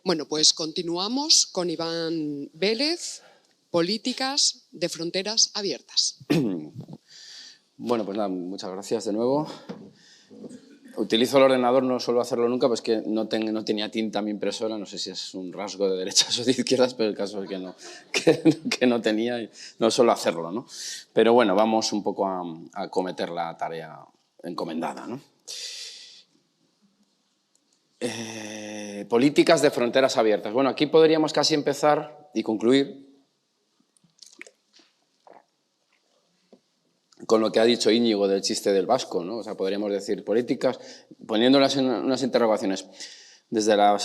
Bueno, pues continuamos con Iván Vélez, políticas de fronteras abiertas. Bueno, pues nada, muchas gracias de nuevo. Utilizo el ordenador, no suelo hacerlo nunca, pues que no tenía tinta mi impresora, no sé si es un rasgo de derechas o de izquierdas, pero el caso es que no tenía y no suelo hacerlo, ¿no? Pero bueno, vamos un poco a acometer la tarea encomendada, ¿no? Políticas de fronteras abiertas. Bueno, aquí podríamos casi empezar y concluir con lo que ha dicho Íñigo del chiste del vasco, ¿no? O sea, podríamos decir políticas, poniéndolas en unas interrogaciones desde la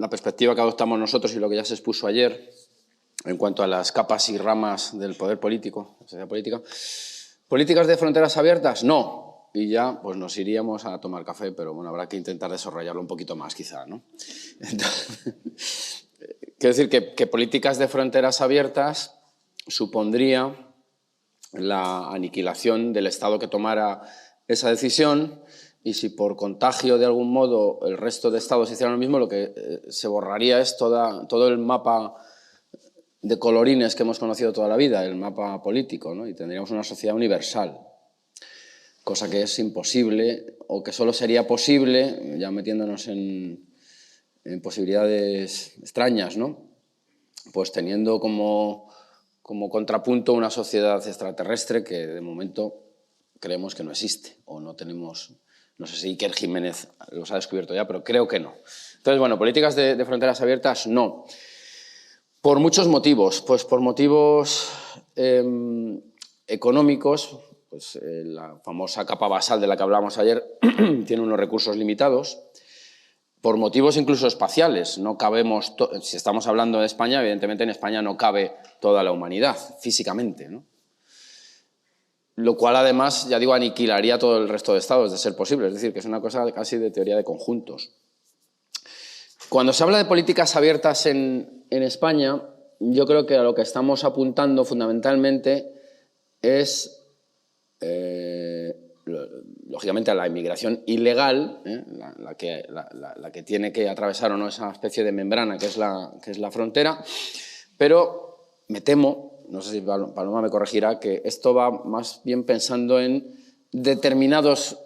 perspectiva que adoptamos nosotros y lo que ya se expuso ayer en cuanto a las capas y ramas del poder político, la sociedad política. ¿Políticas de fronteras abiertas? No. Y ya pues nos iríamos a tomar café, pero bueno, habrá que intentar desarrollarlo un poquito más quizá, ¿no? Entonces, quiero decir que políticas de fronteras abiertas supondría la aniquilación del Estado que tomara esa decisión, y si por contagio de algún modo el resto de Estados hicieran lo mismo, lo que se borraría es todo el mapa de colorines que hemos conocido toda la vida, el mapa político, ¿no? Y tendríamos una sociedad universal, cosa que es imposible, o que solo sería posible, ya metiéndonos en posibilidades extrañas, ¿no? Pues teniendo como contrapunto una sociedad extraterrestre que de momento creemos que no existe, o no tenemos, no sé si Iker Jiménez los ha descubierto ya, pero creo que no. Entonces, bueno, políticas de fronteras abiertas, no. Por muchos motivos, pues por motivos económicos, pues la famosa capa basal de la que hablábamos ayer tiene unos recursos limitados. Por motivos incluso espaciales, no cabemos, si estamos hablando de España, evidentemente en España no cabe toda la humanidad, físicamente, ¿no? Lo cual además, ya digo, aniquilaría todo el resto de estados, de ser posible, es decir, que es una cosa casi de teoría de conjuntos. Cuando se habla de políticas abiertas en España, yo creo que a lo que estamos apuntando fundamentalmente es lógicamente a la inmigración ilegal, la que tiene que atravesar o no esa especie de membrana que es la frontera, pero me temo, no sé si Paloma me corregirá, que esto va más bien pensando en determinados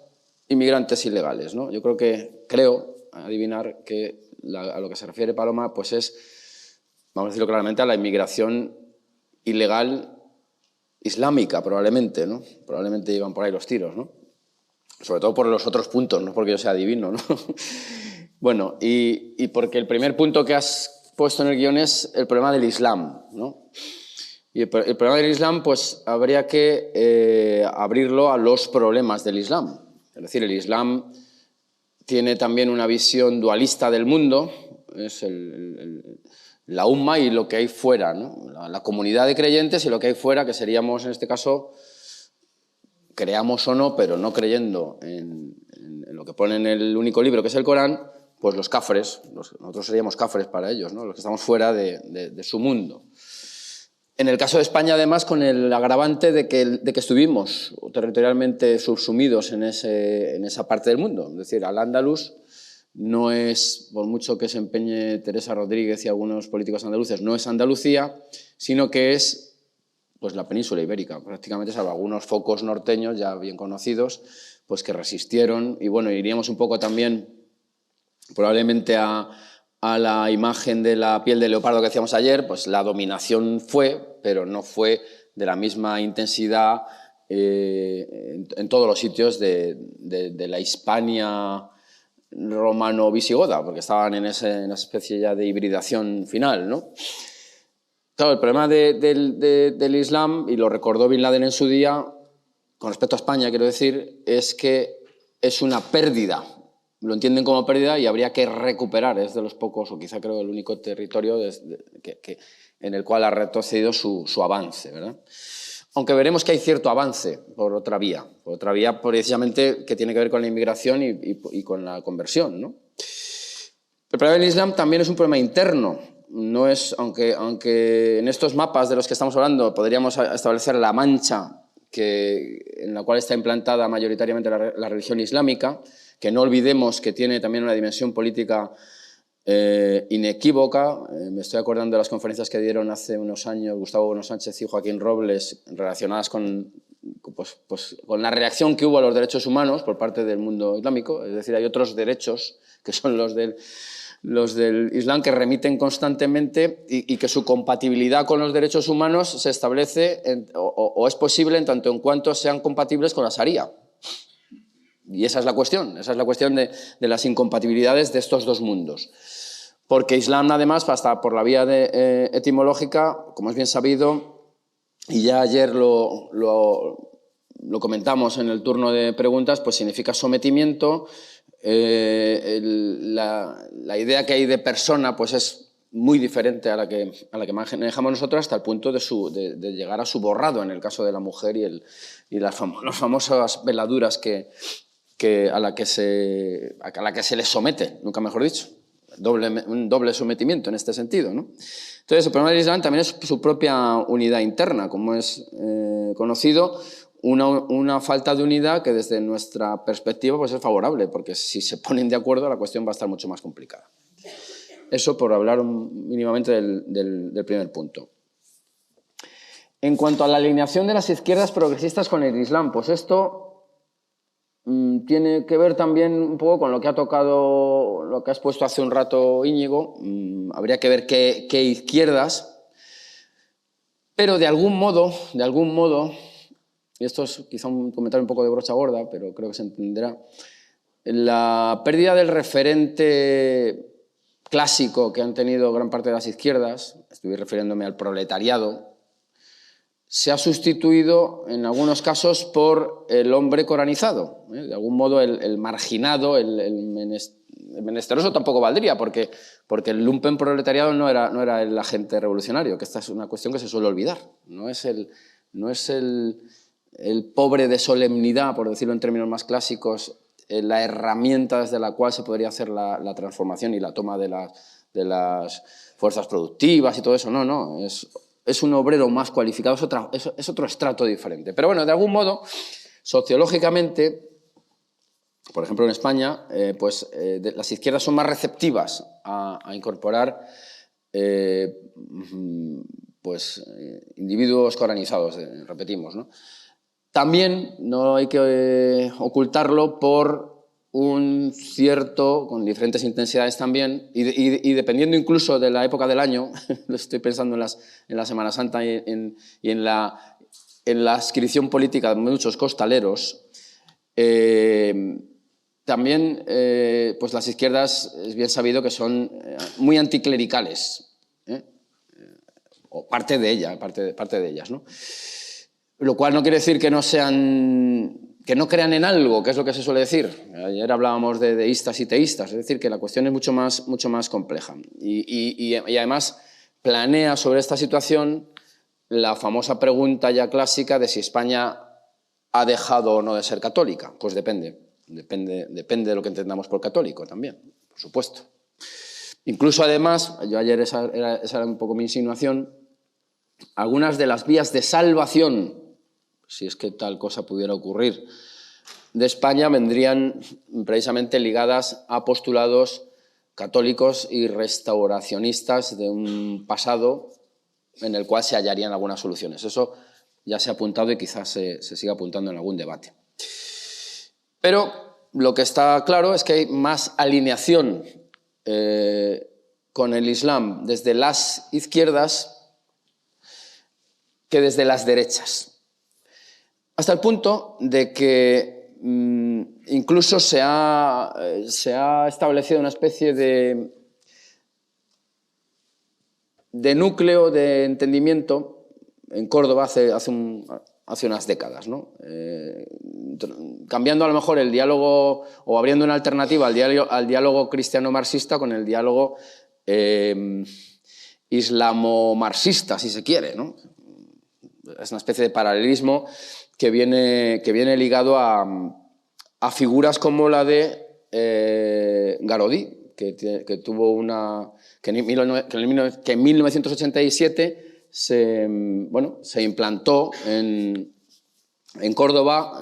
inmigrantes ilegales, ¿no? Yo creo adivinar que a lo que se refiere Paloma pues es, vamos a decirlo claramente, a la inmigración ilegal islámica, probablemente, ¿no? Probablemente iban por ahí los tiros, ¿no? Sobre todo por los otros puntos, no porque yo sea adivino, ¿no? Bueno, y porque el primer punto que has puesto en el guión es el problema del Islam, ¿no? Y el problema del Islam, pues habría que abrirlo a los problemas del Islam. Es decir, el Islam tiene también una visión dualista del mundo, es la umma y lo que hay fuera, ¿no? La comunidad de creyentes y lo que hay fuera, que seríamos en este caso, creamos o no, pero no creyendo en lo que pone en el único libro que es el Corán, pues los cafres, nosotros seríamos cafres para ellos, ¿no? Los que estamos fuera de su mundo. En el caso de España, además, con el agravante de que estuvimos territorialmente subsumidos en esa parte del mundo, es decir, Al-Ándalus no es, por mucho que se empeñe Teresa Rodríguez y algunos políticos andaluces, no es Andalucía, sino que es pues, la península ibérica, prácticamente, salvo algunos focos norteños ya bien conocidos, pues que resistieron. Y bueno, iríamos un poco también probablemente a la imagen de la piel de leopardo que decíamos ayer, pues la dominación fue, pero no fue de la misma intensidad en todos los sitios de la Hispania romano-visigoda, porque estaban en esa especie ya de hibridación final, ¿no? Claro, el problema del Islam, y lo recordó Bin Laden en su día, con respecto a España, quiero decir, es que es una pérdida. Lo entienden como pérdida y habría que recuperar, es de los pocos, o quizá creo el único territorio en el cual ha retrocedido su avance, ¿verdad? Aunque veremos que hay cierto avance por otra vía precisamente que tiene que ver con la inmigración y con la conversión, ¿no? El problema del Islam también es un problema interno. No es, aunque en estos mapas de los que estamos hablando podríamos establecer la mancha en la cual está implantada mayoritariamente la religión islámica, que no olvidemos que tiene también una dimensión política inequívoca. Me estoy acordando de las conferencias que dieron hace unos años Gustavo Bueno Sánchez y Joaquín Robles relacionadas con la reacción que hubo a los derechos humanos por parte del mundo islámico. Es decir, hay otros derechos que son los del Islam que remiten constantemente y que su compatibilidad con los derechos humanos se establece o es posible en tanto en cuanto sean compatibles con la Sharia. Y esa es la cuestión de las incompatibilidades de estos dos mundos. Porque Islam, además, hasta por la vía etimológica, como es bien sabido, y ya ayer lo comentamos en el turno de preguntas, pues significa sometimiento. La idea que hay de persona pues es muy diferente a la que manejamos nosotros, hasta el punto de llegar a su borrado en el caso de la mujer y las famosas veladuras a la que se le somete, nunca mejor dicho. Un doble sometimiento en este sentido, ¿no? Entonces, el problema del Islam también es su propia unidad interna, como es conocido, una falta de unidad que desde nuestra perspectiva pues es favorable, porque si se ponen de acuerdo la cuestión va a estar mucho más complicada. Eso por hablar mínimamente del primer punto. En cuanto a la alineación de las izquierdas progresistas con el Islam, pues esto tiene que ver también un poco con lo que ha tocado, lo que has puesto hace un rato, Íñigo. Habría que ver qué izquierdas, pero de algún modo, y esto es quizá un comentario un poco de brocha gorda, pero creo que se entenderá, la pérdida del referente clásico que han tenido gran parte de las izquierdas, estoy refiriéndome al proletariado, se ha sustituido en algunos casos por el hombre coranizado. De algún modo el marginado, el menesteroso tampoco valdría, porque el lumpen proletariado no era el agente revolucionario, que esta es una cuestión que se suele olvidar. No es el pobre de solemnidad, por decirlo en términos más clásicos, la herramienta desde la cual se podría hacer la transformación y la toma de las fuerzas productivas y todo eso. No, es un obrero más cualificado, es otro estrato diferente. Pero bueno, de algún modo, sociológicamente, por ejemplo en España, las izquierdas son más receptivas a incorporar individuos coranizados, repetimos, ¿no? También no hay que ocultarlo por un cierto, con diferentes intensidades también, y dependiendo incluso de la época del año, estoy pensando en la Semana Santa y en la adscripción política de muchos costaleros, también pues las izquierdas es bien sabido que son muy anticlericales, o parte de ellas, ¿no? Lo cual no quiere decir que no crean en algo, que es lo que se suele decir. Ayer hablábamos de deístas y teístas, es decir, que la cuestión es mucho más compleja. Y además planea sobre esta situación la famosa pregunta ya clásica de si España ha dejado o no de ser católica. Pues depende de lo que entendamos por católico también, por supuesto. Incluso además, yo ayer esa era un poco mi insinuación, algunas de las vías de salvación, si es que tal cosa pudiera ocurrir, de España vendrían precisamente ligadas a postulados católicos y restauracionistas de un pasado en el cual se hallarían algunas soluciones. Eso ya se ha apuntado y quizás se siga apuntando en algún debate. Pero lo que está claro es que hay más alineación con el Islam desde las izquierdas que desde las derechas. Hasta el punto de que incluso se ha establecido una especie de núcleo de entendimiento en Córdoba hace unas décadas, ¿no? Cambiando a lo mejor el diálogo o abriendo una alternativa al diálogo cristiano-marxista con el diálogo islamo-marxista, si se quiere, ¿no? Es una especie de paralelismo que viene ligado a figuras como la de Garodí, que en 1987 se implantó en Córdoba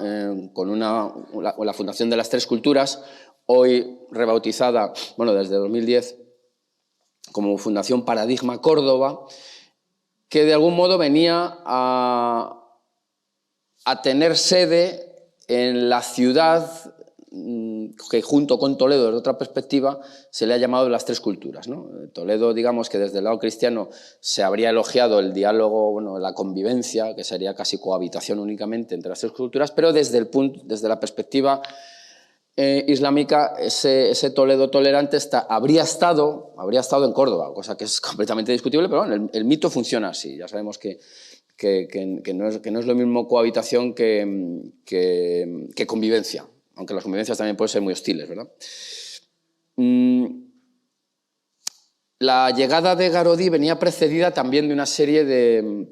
con la Fundación de las Tres Culturas, hoy rebautizada, desde 2010, como Fundación Paradigma Córdoba, que de algún modo venía a tener sede en la ciudad que junto con Toledo, desde otra perspectiva, se le ha llamado las tres culturas, ¿no? Toledo, digamos que desde el lado cristiano se habría elogiado el diálogo, bueno, la convivencia, que sería casi cohabitación únicamente entre las tres culturas, pero desde la perspectiva islámica, ese Toledo tolerante habría estado en Córdoba, cosa que es completamente discutible, pero bueno, el mito funciona así. Ya sabemos que no es lo mismo cohabitación que convivencia, aunque las convivencias también pueden ser muy hostiles, ¿verdad? La llegada de Garodí venía precedida también de una serie de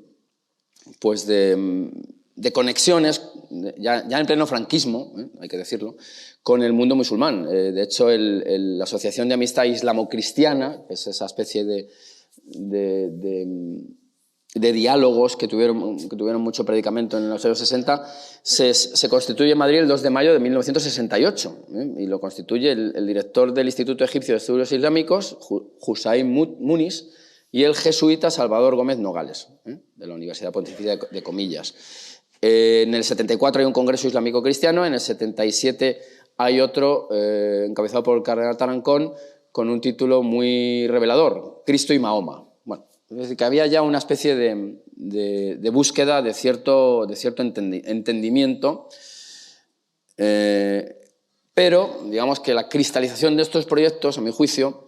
conexiones, ya en pleno franquismo, hay que decirlo, con el mundo musulmán. De hecho, la Asociación de Amistad Islamo-Cristiana, que es esa especie de diálogos que tuvieron mucho predicamento en los años 60, se constituye en Madrid el 2 de mayo de 1968, y lo constituye el director del Instituto Egipcio de Estudios Islámicos, Hussein Muniz, y el jesuita Salvador Gómez Nogales, de la Universidad Pontificia de Comillas. En el 74 hay un Congreso Islámico Cristiano, en el 77 hay otro encabezado por el cardenal Tarancón con un título muy revelador, Cristo y Mahoma. Bueno, es decir, que había ya una especie de búsqueda de cierto entendimiento, pero digamos que la cristalización de estos proyectos, a mi juicio,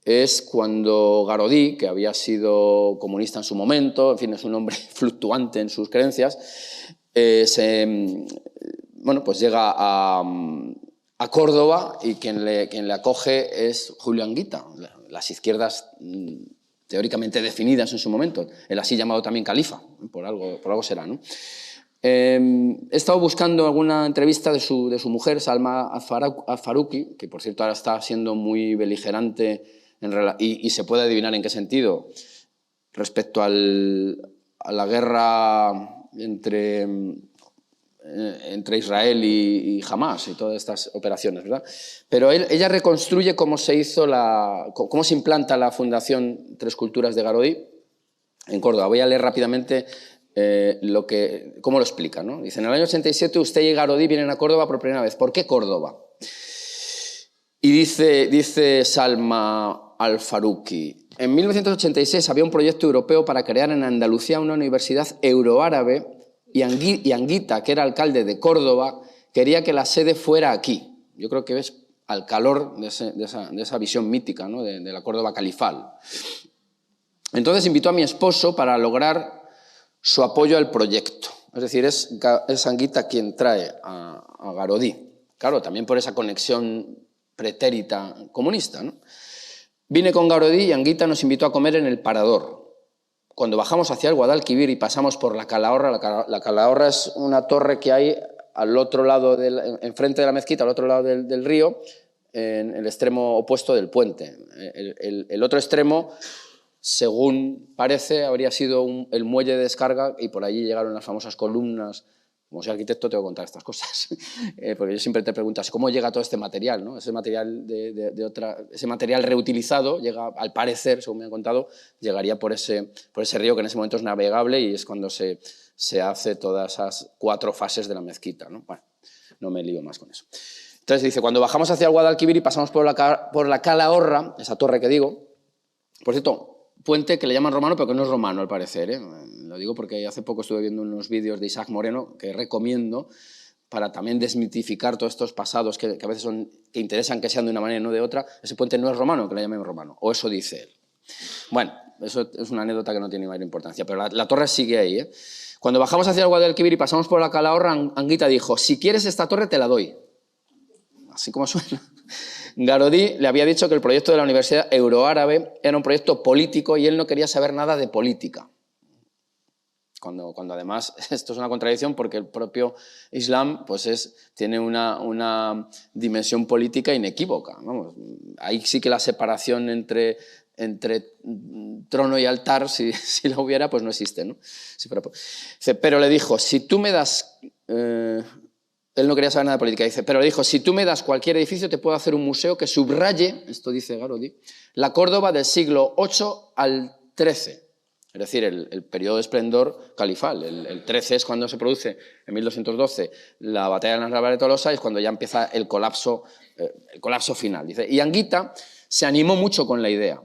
es cuando Garodí, que había sido comunista en su momento, en fin, es un hombre fluctuante en sus creencias, pues llega a Córdoba, y quien le acoge es Julio Anguita, las izquierdas teóricamente definidas en su momento, el así llamado también califa, por algo será, ¿no? He estado buscando alguna entrevista de su mujer, Salma Al-Faruqi, que por cierto ahora está siendo muy beligerante y se puede adivinar en qué sentido respecto a la guerra entre Israel y Hamás y todas estas operaciones, ¿verdad? Pero ella reconstruye cómo se implanta la Fundación Tres Culturas de Garodí en Córdoba. Voy a leer rápidamente cómo lo explica, ¿no? Dice: en el año 87 usted y Garodí vienen a Córdoba por primera vez. ¿Por qué Córdoba? Y dice Salma Al-Faruqi: en 1986 había un proyecto europeo para crear en Andalucía una universidad euroárabe, y Anguita, que era alcalde de Córdoba, quería que la sede fuera aquí. Yo creo que ves al calor de esa visión mítica, ¿no? de la Córdoba califal. Entonces invitó a mi esposo para lograr su apoyo al proyecto. Es decir, es Anguita quien trae a Garodí. Claro, también por esa conexión pretérita comunista, ¿no? Vine con Garodí y Anguita nos invitó a comer en el Parador. Cuando bajamos hacia el Guadalquivir y pasamos por la Calahorra, la Calahorra es una torre que hay al otro lado, enfrente de la mezquita, al otro lado del río, en el extremo opuesto del puente. El otro extremo, según parece, habría sido el muelle de descarga, y por allí llegaron las famosas columnas. Como soy arquitecto, tengo que contar estas cosas, porque yo siempre te preguntas cómo llega todo este material, ¿no? Ese material ese material reutilizado llega, al parecer, según me han contado, llegaría por ese río que en ese momento es navegable, y es cuando se hace todas esas 4 fases de la mezquita, ¿no? Bueno, no me lío más con eso. Entonces dice: cuando bajamos hacia el Guadalquivir y pasamos por la Calahorra, esa torre que digo, por cierto, puente que le llaman romano, pero que no es romano al parecer, ¿eh? Lo digo porque hace poco estuve viendo unos vídeos de Isaac Moreno que recomiendo para también desmitificar todos estos pasados que a veces que interesan que sean de una manera y no de otra. Ese puente no es romano, que le llamen romano, o eso dice él. Bueno, eso es una anécdota que no tiene mayor importancia, pero la torre sigue ahí, ¿eh? Cuando bajamos hacia el Guadalquivir y pasamos por la Calahorra, Anguita dijo: si quieres esta torre te la doy. Así como suena. Garodí le había dicho que el proyecto de la Universidad Euroárabe era un proyecto político y él no quería saber nada de política. Cuando además esto es una contradicción, porque el propio Islam tiene una dimensión política inequívoca. Vamos, ahí sí que la separación entre trono y altar, si la hubiera, pues no existe, ¿no? Sí, pero le dijo: si tú me das Él no quería saber nada de política, dice, pero le dijo, si tú me das cualquier edificio, te puedo hacer un museo que subraye, esto dice Garaudy, la Córdoba del siglo VIII al XIII. Es decir, el periodo de esplendor califal. El 13 es cuando se produce, en 1212, la batalla de Nasralla de Tolosa, es cuando ya empieza el colapso final. Dice, y Anguita se animó mucho con la idea.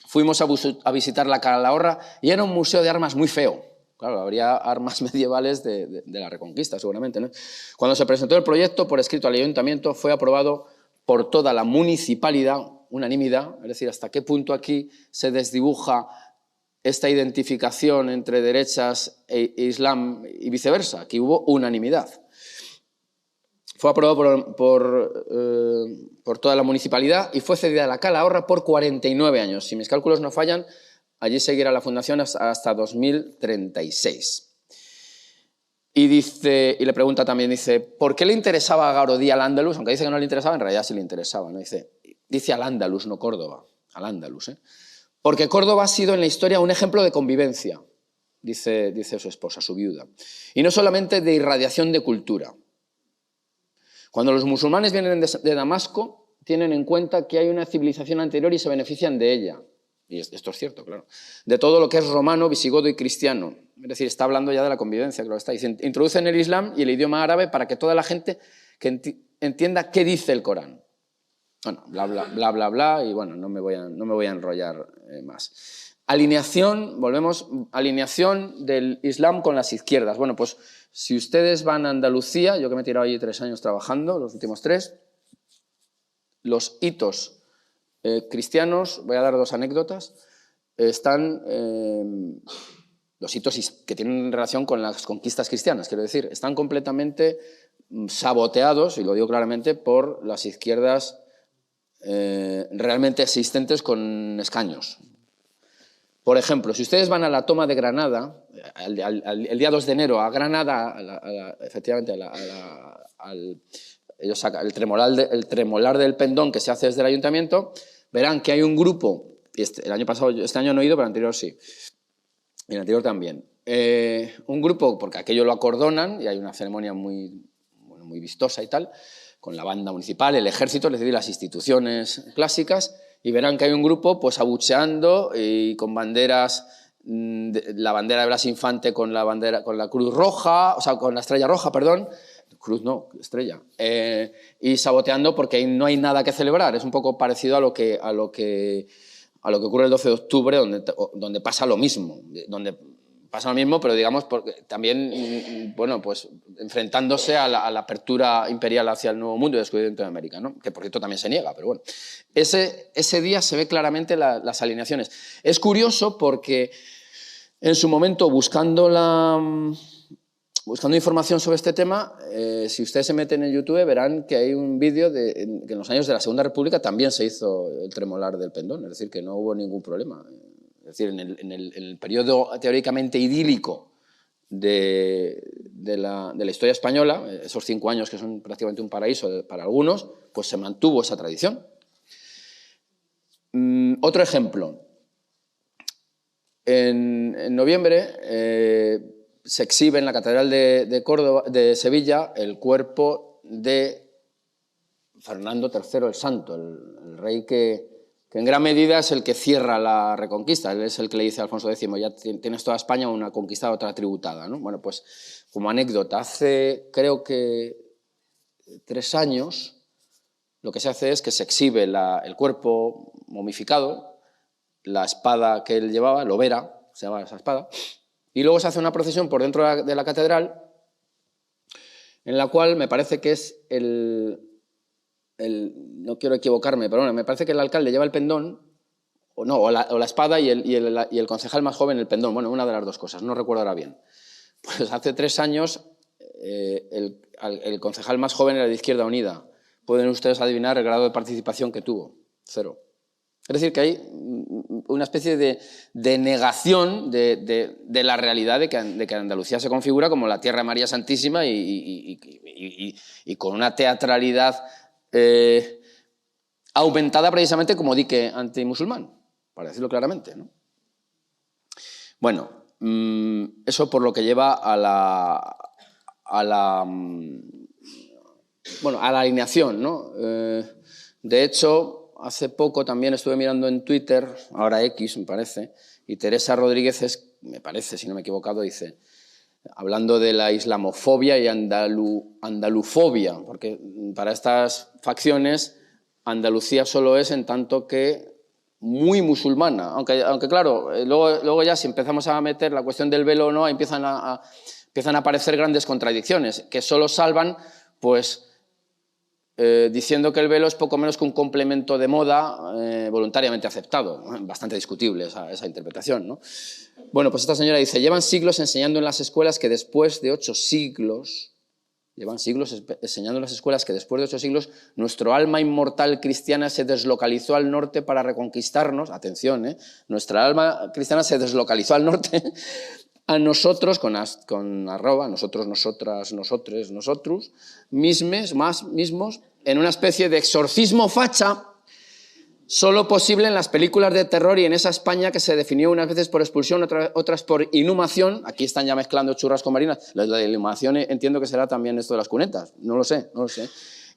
Fuimos a visitar la Calahorra y era un museo de armas muy feo. Claro, habría armas medievales de la Reconquista, seguramente, ¿no? Cuando se presentó el proyecto por escrito al ayuntamiento, fue aprobado por toda la municipalidad, unanimidad, es decir, hasta qué punto aquí se desdibuja esta identificación entre derechas e islam y viceversa. Aquí hubo unanimidad. Fue aprobado por toda la municipalidad y fue cedida a la Calahorra por 49 años. Si mis cálculos no fallan, allí seguirá la fundación hasta 2036. Y le pregunta también, dice, ¿por qué le interesaba a Gaudí al-Ándalus? Aunque dice que no le interesaba, en realidad sí le interesaba, ¿no? Dice al-Ándalus, no Córdoba, al-Ándalus, ¿eh? Porque Córdoba ha sido en la historia un ejemplo de convivencia, dice su esposa, su viuda, y no solamente de irradiación de cultura. Cuando los musulmanes vienen de Damasco, tienen en cuenta que hay una civilización anterior y se benefician de ella. Y esto es cierto, claro. De todo lo que es romano, visigodo y cristiano. Es decir, está hablando ya de la convivencia, claro está. Dice, introducen el Islam y el idioma árabe para que toda la gente entienda qué dice el Corán. Bueno, bla, bla, bla, bla, bla, y bueno, no me voy a enrollar más. Alineación, volvemos, alineación del Islam con las izquierdas. Bueno, pues si ustedes van a Andalucía, yo que me he tirado allí 3 años trabajando, los últimos 3, los hitos cristianos, voy a dar 2 anécdotas, están, los hitos que tienen relación con las conquistas cristianas, quiero decir, están completamente saboteados, y lo digo claramente, por las izquierdas realmente existentes con escaños. Por ejemplo, si ustedes van a la toma de Granada, el día 2 de enero, a Granada, efectivamente, ellos sacan el tremolar del pendón que se hace desde el ayuntamiento, verán que hay un grupo, el año pasado, este año no he ido, pero el anterior sí, y el anterior también, un grupo, porque aquello lo acordonan, y hay una ceremonia muy vistosa y tal, con la banda municipal, el ejército, es decir, las instituciones clásicas, y verán que hay un grupo pues abucheando y con banderas, la bandera de Blas Infante con la Cruz Roja, o sea, con la Estrella Roja, perdón, Cruz no, Estrella, y saboteando porque no hay nada que celebrar. Es un poco parecido a lo que ocurre el 12 de octubre, donde pasa lo mismo, pero digamos también, bueno, pues enfrentándose a la apertura imperial hacia el Nuevo Mundo y el descubrimiento de América, ¿no? Que por cierto también se niega, pero bueno. Ese día se ve claramente las alineaciones. Es curioso porque en su momento, buscando información sobre este tema, si ustedes se meten en YouTube verán que hay un vídeo que en los años de la Segunda República también se hizo el tremolar del pendón, es decir, que no hubo ningún problema. Es decir, en el periodo teóricamente idílico de la historia española, esos 5 años que son prácticamente un paraíso para algunos, pues se mantuvo esa tradición. Otro ejemplo. En noviembre se exhibe en la Catedral de Sevilla el cuerpo de Fernando III el Santo, el rey que en gran medida es el que cierra la Reconquista. Él es el que le dice a Alfonso X, ya tienes toda España una conquistada, otra tributada, ¿no? Bueno, pues como anécdota, hace creo que 3 años lo que se hace es que se exhibe el cuerpo momificado, la espada que él llevaba, lobera, se llama esa espada, y luego se hace una procesión por dentro de la catedral en la cual me parece que es no quiero equivocarme, pero bueno, me parece que el alcalde lleva el pendón, o la espada, y el concejal más joven el pendón. Bueno, una de las 2 cosas, no recuerdo ahora bien. Pues hace 3 años el concejal más joven era de Izquierda Unida. Pueden ustedes adivinar el grado de participación que tuvo, 0. Es decir, que hay una especie de negación de la realidad de que Andalucía se configura como la tierra de María Santísima y con una teatralidad aumentada precisamente como dique antimusulmán, para decirlo claramente, ¿no? Bueno, eso por lo que lleva a la bueno, a la alineación, ¿no? De hecho, hace poco también estuve mirando en Twitter, ahora X me parece, y Teresa Rodríguez, me parece, si no me he equivocado, dice, hablando de la islamofobia y andalufobia, porque para estas facciones Andalucía solo es en tanto que muy musulmana, aunque claro, luego ya si empezamos a meter la cuestión del velo o no, empiezan a aparecer grandes contradicciones, que solo salvan, pues, diciendo que el velo es poco menos que un complemento de moda voluntariamente aceptado. Bastante discutible esa interpretación, ¿no? Bueno, pues esta señora dice, llevan siglos enseñando en las escuelas que después de 8 siglos, nuestro alma inmortal cristiana se deslocalizó al norte para reconquistarnos, atención, nuestra alma cristiana se deslocalizó al norte a nosotros, con arroba, nosotros, nosotras, nosotres, nosotros, mismos, en una especie de exorcismo facha, solo posible en las películas de terror y en esa España que se definió unas veces por expulsión, otras por inhumación. Aquí están ya mezclando churras con marinas. La de inhumación entiendo que será también esto de las cunetas, no lo sé.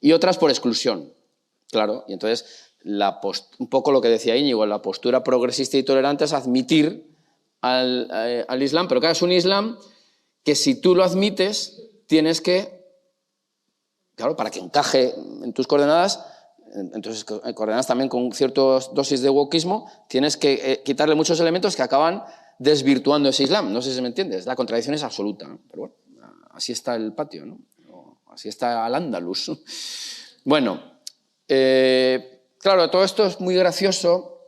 Y otras por exclusión, claro. Y entonces, un poco lo que decía Íñigo, la postura progresista y tolerante es admitir al Islam, pero claro, es un Islam que si tú lo admites, tienes que, claro, para que encaje en tus coordenadas, entonces coordenadas también con ciertas dosis de wokismo, tienes que quitarle muchos elementos que acaban desvirtuando ese Islam. No sé si me entiendes, la contradicción es absoluta, ¿no? Pero bueno, así está el patio, ¿no? Así está Al-Ándalus. Bueno, claro, todo esto es muy gracioso,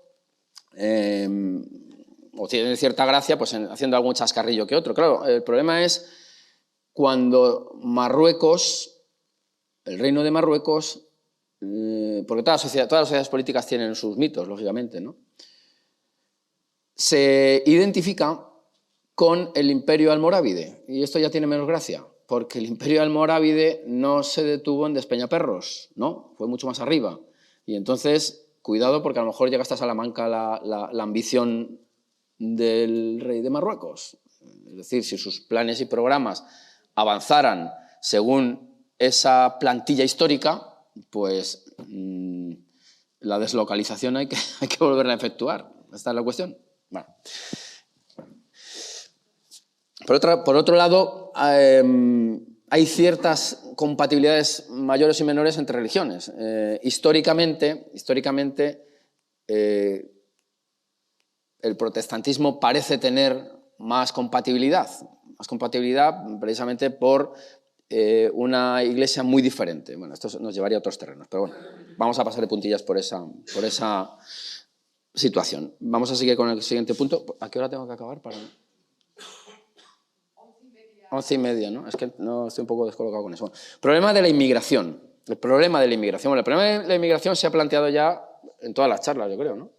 o tiene cierta gracia, pues haciendo algún chascarrillo que otro. Claro, el problema es cuando Marruecos, el reino de Marruecos, porque todas las sociedades políticas tienen sus mitos, lógicamente, ¿no? Se identifica con el imperio almorávide, y esto ya tiene menos gracia, porque el imperio almorávide no se detuvo en Despeñaperros, ¿no? Fue mucho más arriba, y entonces, cuidado, porque a lo mejor llega hasta Salamanca la ambición del rey de Marruecos. Es decir, si sus planes y programas avanzaran según esa plantilla histórica, pues la deslocalización hay que volverla a efectuar. Esta es la cuestión. Bueno. Por otro lado, hay ciertas compatibilidades mayores y menores entre religiones. Históricamente, el protestantismo parece tener más compatibilidad precisamente por una iglesia muy diferente. Bueno, esto nos llevaría a otros terrenos, pero bueno, vamos a pasar de puntillas por esa situación. Vamos a seguir con el siguiente punto. ¿A qué hora tengo que acabar? 11:30, ¿no? Es que no estoy un poco descolocado con eso. Bueno, problema de la inmigración. El problema de la inmigración se ha planteado ya en todas las charlas, yo creo, ¿no?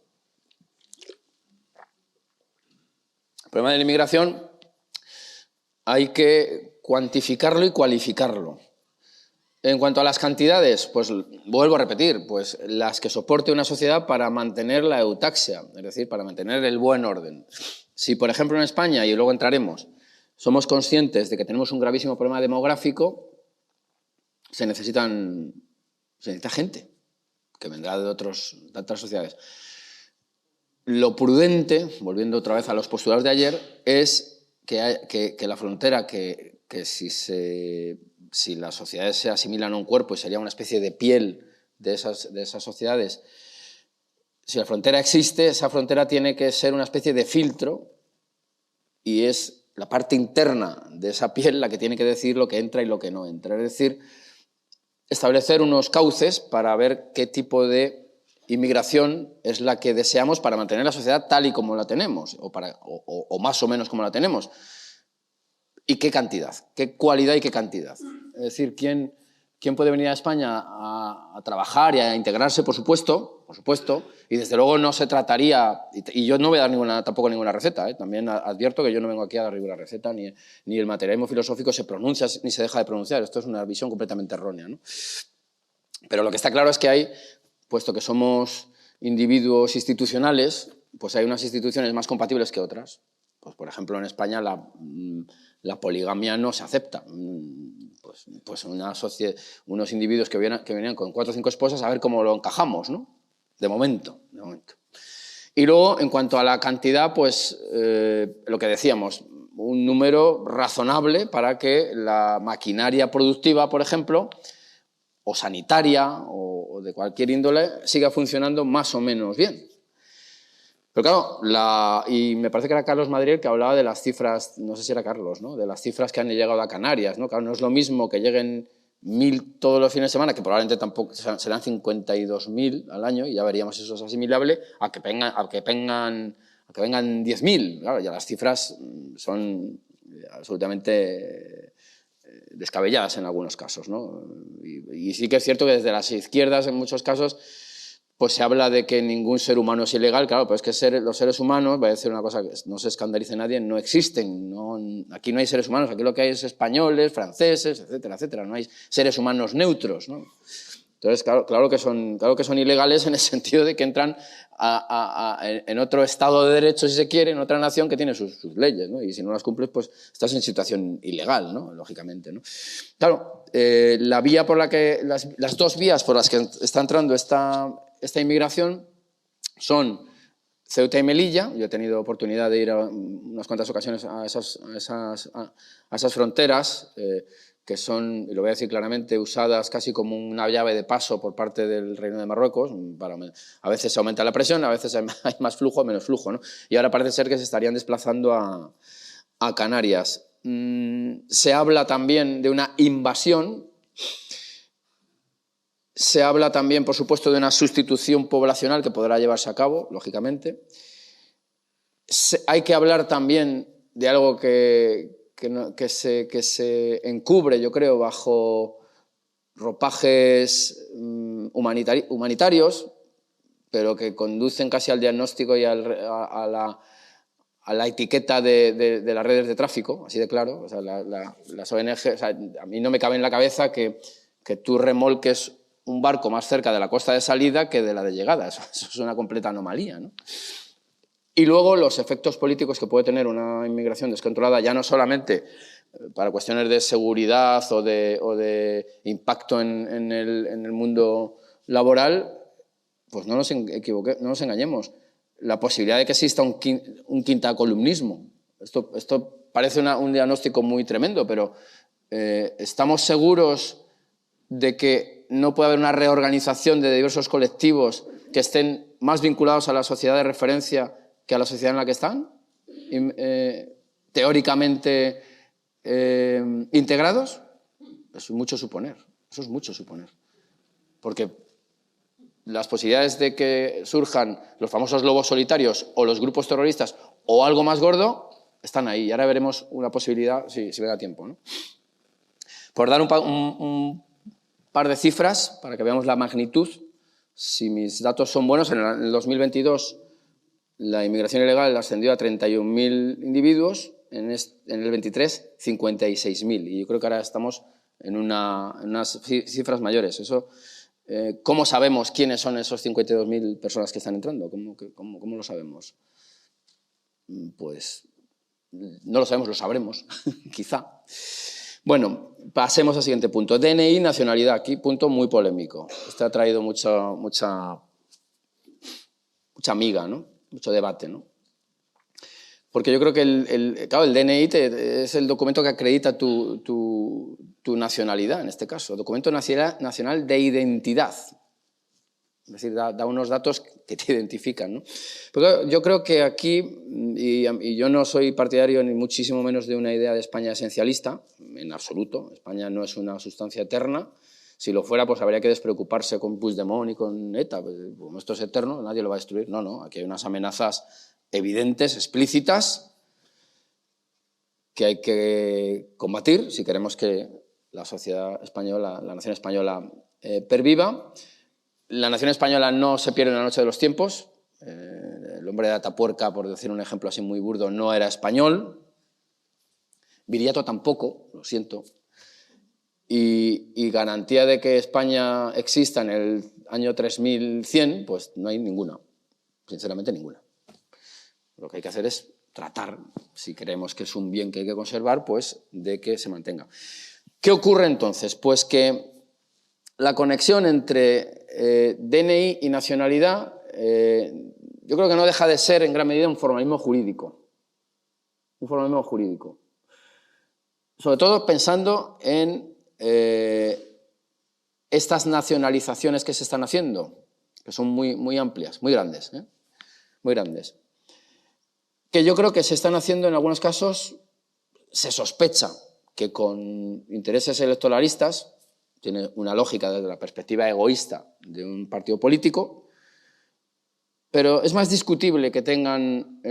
El problema de la inmigración hay que cuantificarlo y cualificarlo. En cuanto a las cantidades, pues vuelvo a repetir, pues las que soporte una sociedad para mantener la eutaxia, es decir, para mantener el buen orden. Si, por ejemplo, en España, y luego entraremos, somos conscientes de que tenemos un gravísimo problema demográfico, se necesita gente que vendrá de otras sociedades. Lo prudente, volviendo otra vez a los postulados de ayer, es que la frontera, que si las sociedades se asimilan a un cuerpo y sería una especie de piel de esas sociedades, si la frontera existe, esa frontera tiene que ser una especie de filtro y es la parte interna de esa piel la que tiene que decidir lo que entra y lo que no entra. Es decir, establecer unos cauces para ver qué tipo de inmigración es la que deseamos para mantener la sociedad tal y como la tenemos, o más o menos como la tenemos. ¿Y qué cantidad? ¿Qué cualidad y qué cantidad? Es decir, ¿quién puede venir a España a trabajar y a integrarse, por supuesto, y desde luego no se trataría, y yo no voy a dar tampoco ninguna receta, también advierto que yo no vengo aquí a dar ninguna receta, ni el materialismo filosófico se pronuncia ni se deja de pronunciar, esto es una visión completamente errónea, ¿no? Pero lo que está claro es que hay, puesto que somos individuos institucionales, pues hay unas instituciones más compatibles que otras. Pues, por ejemplo, en España la poligamia no se acepta. Pues unos individuos que venían con 4 o 5 esposas, a ver cómo lo encajamos, ¿no? De momento. Y luego, en cuanto a la cantidad, pues lo que decíamos, un número razonable para que la maquinaria productiva, por ejemplo, o sanitaria o de cualquier índole, siga funcionando más o menos bien. Pero claro, y me parece que era Carlos Madriel que hablaba de las cifras, no sé si era Carlos, ¿no? De las cifras que han llegado a Canarias, ¿no? Claro, no es lo mismo que lleguen 1.000 todos los fines de semana, que probablemente tampoco serán 52.000 al año, y ya veríamos si eso es asimilable, a que vengan 10.000. Claro, ya las cifras son absolutamente descabelladas en algunos casos, ¿no? Y sí que es cierto que desde las izquierdas, en muchos casos, pues se habla de que ningún ser humano es ilegal. Claro, pero es que los seres humanos, voy a decir una cosa que no se escandalice nadie, no existen. Aquí no hay seres humanos, aquí lo que hay es españoles, franceses, etcétera, etcétera. No hay seres humanos neutros, ¿no? Entonces, claro que son ilegales en el sentido de que entran en otro estado de derecho, si se quiere, en otra nación que tiene sus leyes, ¿no? Y si no las cumples, pues estás en situación ilegal, ¿no? Lógicamente, ¿no? Claro, la vía por la que, las dos vías por las que está entrando esta inmigración son Ceuta y Melilla. Yo he tenido oportunidad de ir a unas cuantas ocasiones a esas fronteras, que son, y lo voy a decir claramente, usadas casi como una llave de paso por parte del Reino de Marruecos. A veces se aumenta la presión, a veces hay más flujo o menos flujo, ¿no? Y ahora parece ser que se estarían desplazando a Canarias. Se habla también de una invasión. Se habla también, por supuesto, de una sustitución poblacional que podrá llevarse a cabo, lógicamente. Hay que hablar también de algo que se encubre, yo creo, bajo ropajes humanitarios, pero que conducen casi al diagnóstico y a la etiqueta de las redes de tráfico, así de claro. O sea, las ONG, o sea, a mí no me cabe en la cabeza que tú remolques un barco más cerca de la costa de salida que de la de llegada. Eso es una completa anomalía, ¿no? Y luego los efectos políticos que puede tener una inmigración descontrolada, ya no solamente para cuestiones de seguridad o de impacto en el mundo laboral, pues no nos engañemos. La posibilidad de que exista un quintacolumnismo. Esto parece un diagnóstico muy tremendo, pero ¿estamos seguros de que no puede haber una reorganización de diversos colectivos que estén más vinculados a la sociedad de referencia que a la sociedad en la que están? Teóricamente integrados. Eso es mucho suponer. Porque las posibilidades de que surjan los famosos lobos solitarios o los grupos terroristas o algo más gordo están ahí. Y ahora veremos una posibilidad, si me da tiempo, ¿no? Por dar un par de cifras para que veamos la magnitud. Si mis datos son buenos, en el 2022 la inmigración ilegal ascendió a 31.000 individuos, en el 23 56.000, y yo creo que ahora estamos en unas cifras mayores. ¿Cómo sabemos quiénes son esos 52.000 personas que están entrando? ¿Cómo lo sabemos? Pues no lo sabemos, lo sabremos, quizá. Bueno, pasemos al siguiente punto. DNI, nacionalidad. Aquí, punto muy polémico. Este ha traído mucha amiga, ¿no? Mucho debate, ¿no? Porque yo creo que el DNI es el documento que acredita tu nacionalidad, en este caso. Documento nacional de identidad. Es decir, da unos datos que te identifican, ¿no? Pero yo creo que aquí, y yo no soy partidario ni muchísimo menos de una idea de España esencialista, en absoluto. España no es una sustancia eterna. Si lo fuera, pues habría que despreocuparse con Puigdemont y con ETA. Pues, como esto es eterno, nadie lo va a destruir. No, aquí hay unas amenazas evidentes, explícitas, que hay que combatir si queremos que la sociedad española, la nación española, perviva. La nación española no se pierde en la noche de los tiempos. El hombre de Atapuerca, por decir un ejemplo así muy burdo, no era español. Viriato tampoco, lo siento. Y garantía de que España exista en el año 3100, pues no hay ninguna. Sinceramente, ninguna. Lo que hay que hacer es tratar, si creemos que es un bien que hay que conservar, pues de que se mantenga. ¿Qué ocurre entonces? Pues que la conexión entre DNI y nacionalidad yo creo que no deja de ser en gran medida un formalismo jurídico. Un formalismo jurídico. Sobre todo pensando en estas nacionalizaciones que se están haciendo, que son muy amplias, muy grandes, muy grandes. Que yo creo que se están haciendo en algunos casos, se sospecha que con intereses electoralistas, tiene una lógica desde la perspectiva egoísta de un partido político, pero es más discutible que tengan,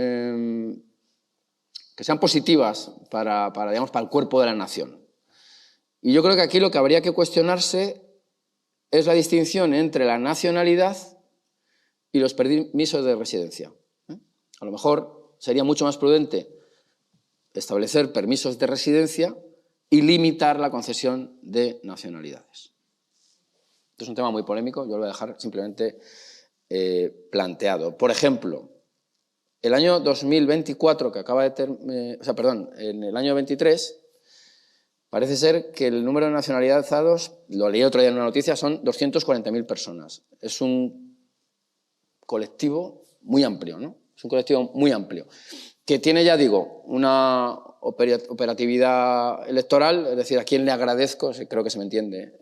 que sean positivas para el cuerpo de la nación. Y yo creo que aquí lo que habría que cuestionarse es la distinción entre la nacionalidad y los permisos de residencia. A lo mejor sería mucho más prudente establecer permisos de residencia y limitar la concesión de nacionalidades. Esto es un tema muy polémico, yo lo voy a dejar simplemente planteado. Por ejemplo, el año 2024, que acaba de en el año 23, parece ser que el número de nacionalizados, lo leí otro día en una noticia, son 240.000 personas. Es un colectivo muy amplio, ¿no? Es un colectivo muy amplio, que tiene, ya digo, una operatividad electoral, es decir, a quién le agradezco, creo que se me entiende,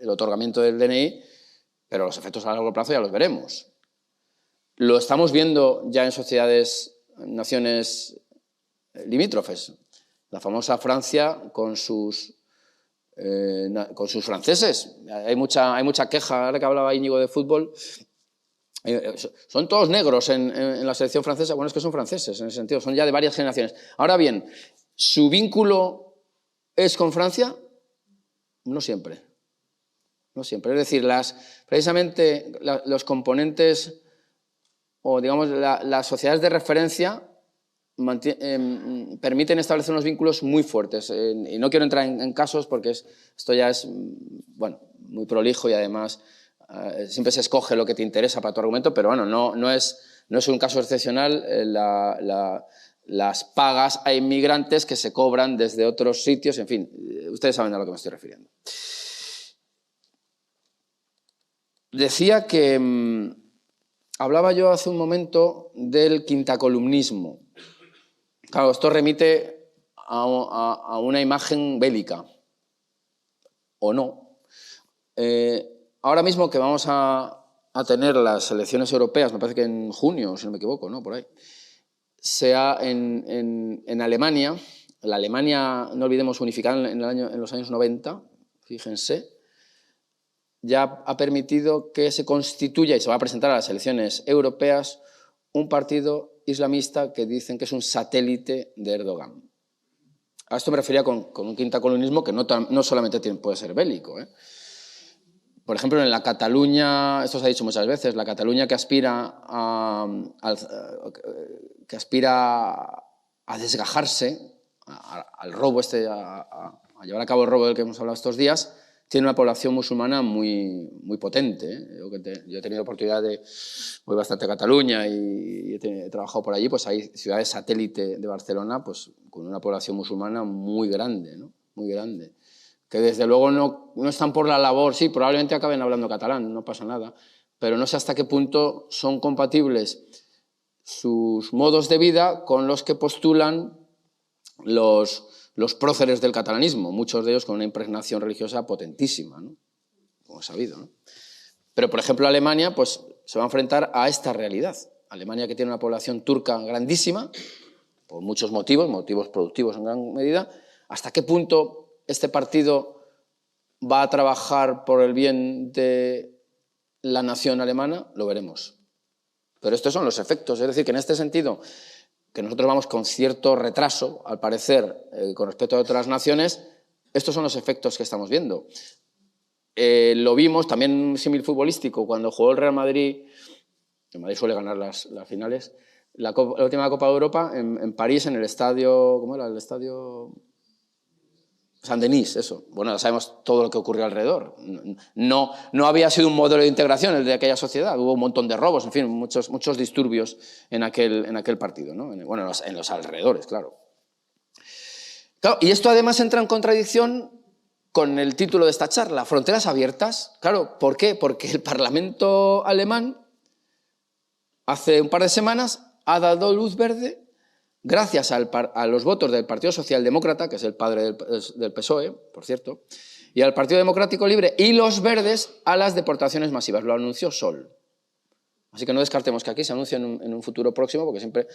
el otorgamiento del DNI, pero los efectos a largo plazo ya los veremos. Lo estamos viendo ya en sociedades, naciones limítrofes. La famosa Francia con sus franceses. Hay mucha queja, ahora que hablaba Íñigo de fútbol. Son todos negros en la selección francesa. Bueno, es que son franceses en ese sentido, son ya de varias generaciones. Ahora bien, ¿su vínculo es con Francia? No siempre. No siempre. Es decir, precisamente los componentes o, digamos, las sociedades de referencia permiten establecer unos vínculos muy fuertes. Y no quiero entrar en casos porque esto ya es bueno, muy prolijo y además siempre se escoge lo que te interesa para tu argumento, pero bueno, no es un caso excepcional las pagas a inmigrantes que se cobran desde otros sitios, en fin, ustedes saben a lo que me estoy refiriendo. Decía que hablaba yo hace un momento del quintacolumnismo. Claro, esto remite a una imagen bélica, o no. Ahora mismo que vamos a tener las elecciones europeas, me parece que en junio, si no me equivoco, ¿no? Por ahí, sea en Alemania, la Alemania, no olvidemos, unificada en los años 90, fíjense, ya ha permitido que se constituya y se va a presentar a las elecciones europeas un partido islamista que dicen que es un satélite de Erdogan. A esto me refería con un quintacolumnismo que no solamente puede ser bélico. Por ejemplo, en la Cataluña, esto se ha dicho muchas veces, la Cataluña que aspira a desgajarse, al robo a llevar a cabo el robo del que hemos hablado estos días, tiene una población musulmana muy potente. Yo he tenido oportunidad voy bastante a Cataluña y he trabajado por allí, pues hay ciudades satélite de Barcelona pues, con una población musulmana muy grande, ¿no? Muy grande. Que desde luego no están por la labor, sí, probablemente acaben hablando catalán, no pasa nada, pero no sé hasta qué punto son compatibles sus modos de vida con los que postulan los próceres del catalanismo, muchos de ellos con una impregnación religiosa potentísima, ¿no? Como es sabido, ¿no? Pero, por ejemplo, Alemania pues, se va a enfrentar a esta realidad. Alemania, que tiene una población turca grandísima, por muchos motivos productivos en gran medida, ¿hasta qué punto este partido va a trabajar por el bien de la nación alemana? Lo veremos. Pero estos son los efectos, es decir, que en este sentido, que nosotros vamos con cierto retraso, al parecer, con respecto a otras naciones, estos son los efectos que estamos viendo. Lo vimos también en un símil futbolístico, cuando jugó el Real Madrid, el Madrid suele ganar las finales, la última Copa de Europa, en París, en el estadio, ¿cómo era? El estadio Saint-Denis, eso. Bueno, ya sabemos todo lo que ocurrió alrededor. No había sido un modelo de integración el de aquella sociedad. Hubo un montón de robos, en fin, muchos disturbios en aquel partido, ¿no? Bueno, en los alrededores, claro. Claro. Y esto además entra en contradicción con el título de esta charla, Fronteras abiertas. Claro, ¿por qué? Porque el Parlamento alemán hace un par de semanas ha dado luz verde, gracias a los votos del Partido Socialdemócrata, que es el padre del PSOE, por cierto, y al Partido Democrático Libre y los Verdes, a las deportaciones masivas. Lo anunció Sol. Así que no descartemos que aquí se anuncie en un futuro próximo, porque siempre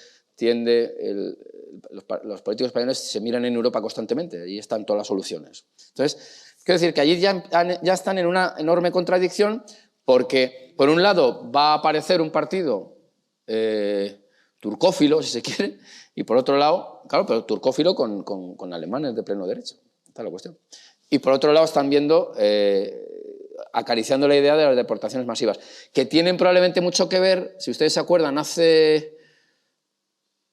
los políticos españoles se miran en Europa constantemente, ahí están todas las soluciones. Entonces, quiero decir que allí ya están en una enorme contradicción, porque por un lado va a aparecer un partido turcófilo, si se quiere, y por otro lado, claro, pero turcófilo con alemanes de pleno derecho. Esta es la cuestión. Y por otro lado están viendo, acariciando la idea de las deportaciones masivas, que tienen probablemente mucho que ver, si ustedes se acuerdan, hace,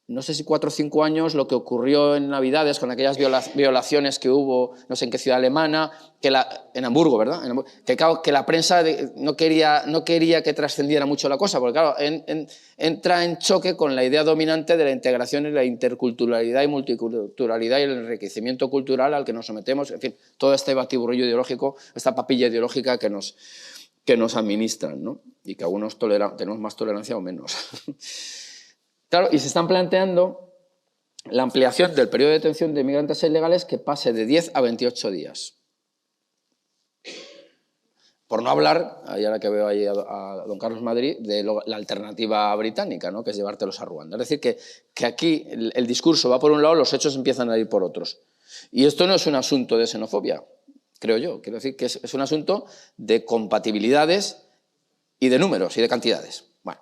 no sé si 4 o 5 años, lo que ocurrió en Navidades con aquellas violaciones que hubo, no sé en qué ciudad alemana, en Hamburgo, ¿verdad? Que la prensa no quería que trascendiera mucho la cosa, porque claro, entra en choque con la idea dominante de la integración y la interculturalidad y multiculturalidad y el enriquecimiento cultural al que nos sometemos, en fin, todo este batiburrillo ideológico, esta papilla ideológica que nos administran, ¿no? Y que algunos tenemos más tolerancia o menos. Claro, y se están planteando la ampliación del periodo de detención de migrantes ilegales que pase de 10 a 28 días. Por no hablar, y ahora que veo ahí a don Carlos Madrid, de la alternativa británica, ¿no? Que es llevártelos a Ruanda. Es decir, que aquí el discurso va por un lado, los hechos empiezan a ir por otros. Y esto no es un asunto de xenofobia, creo yo. Quiero decir que es un asunto de compatibilidades y de números y de cantidades. Bueno.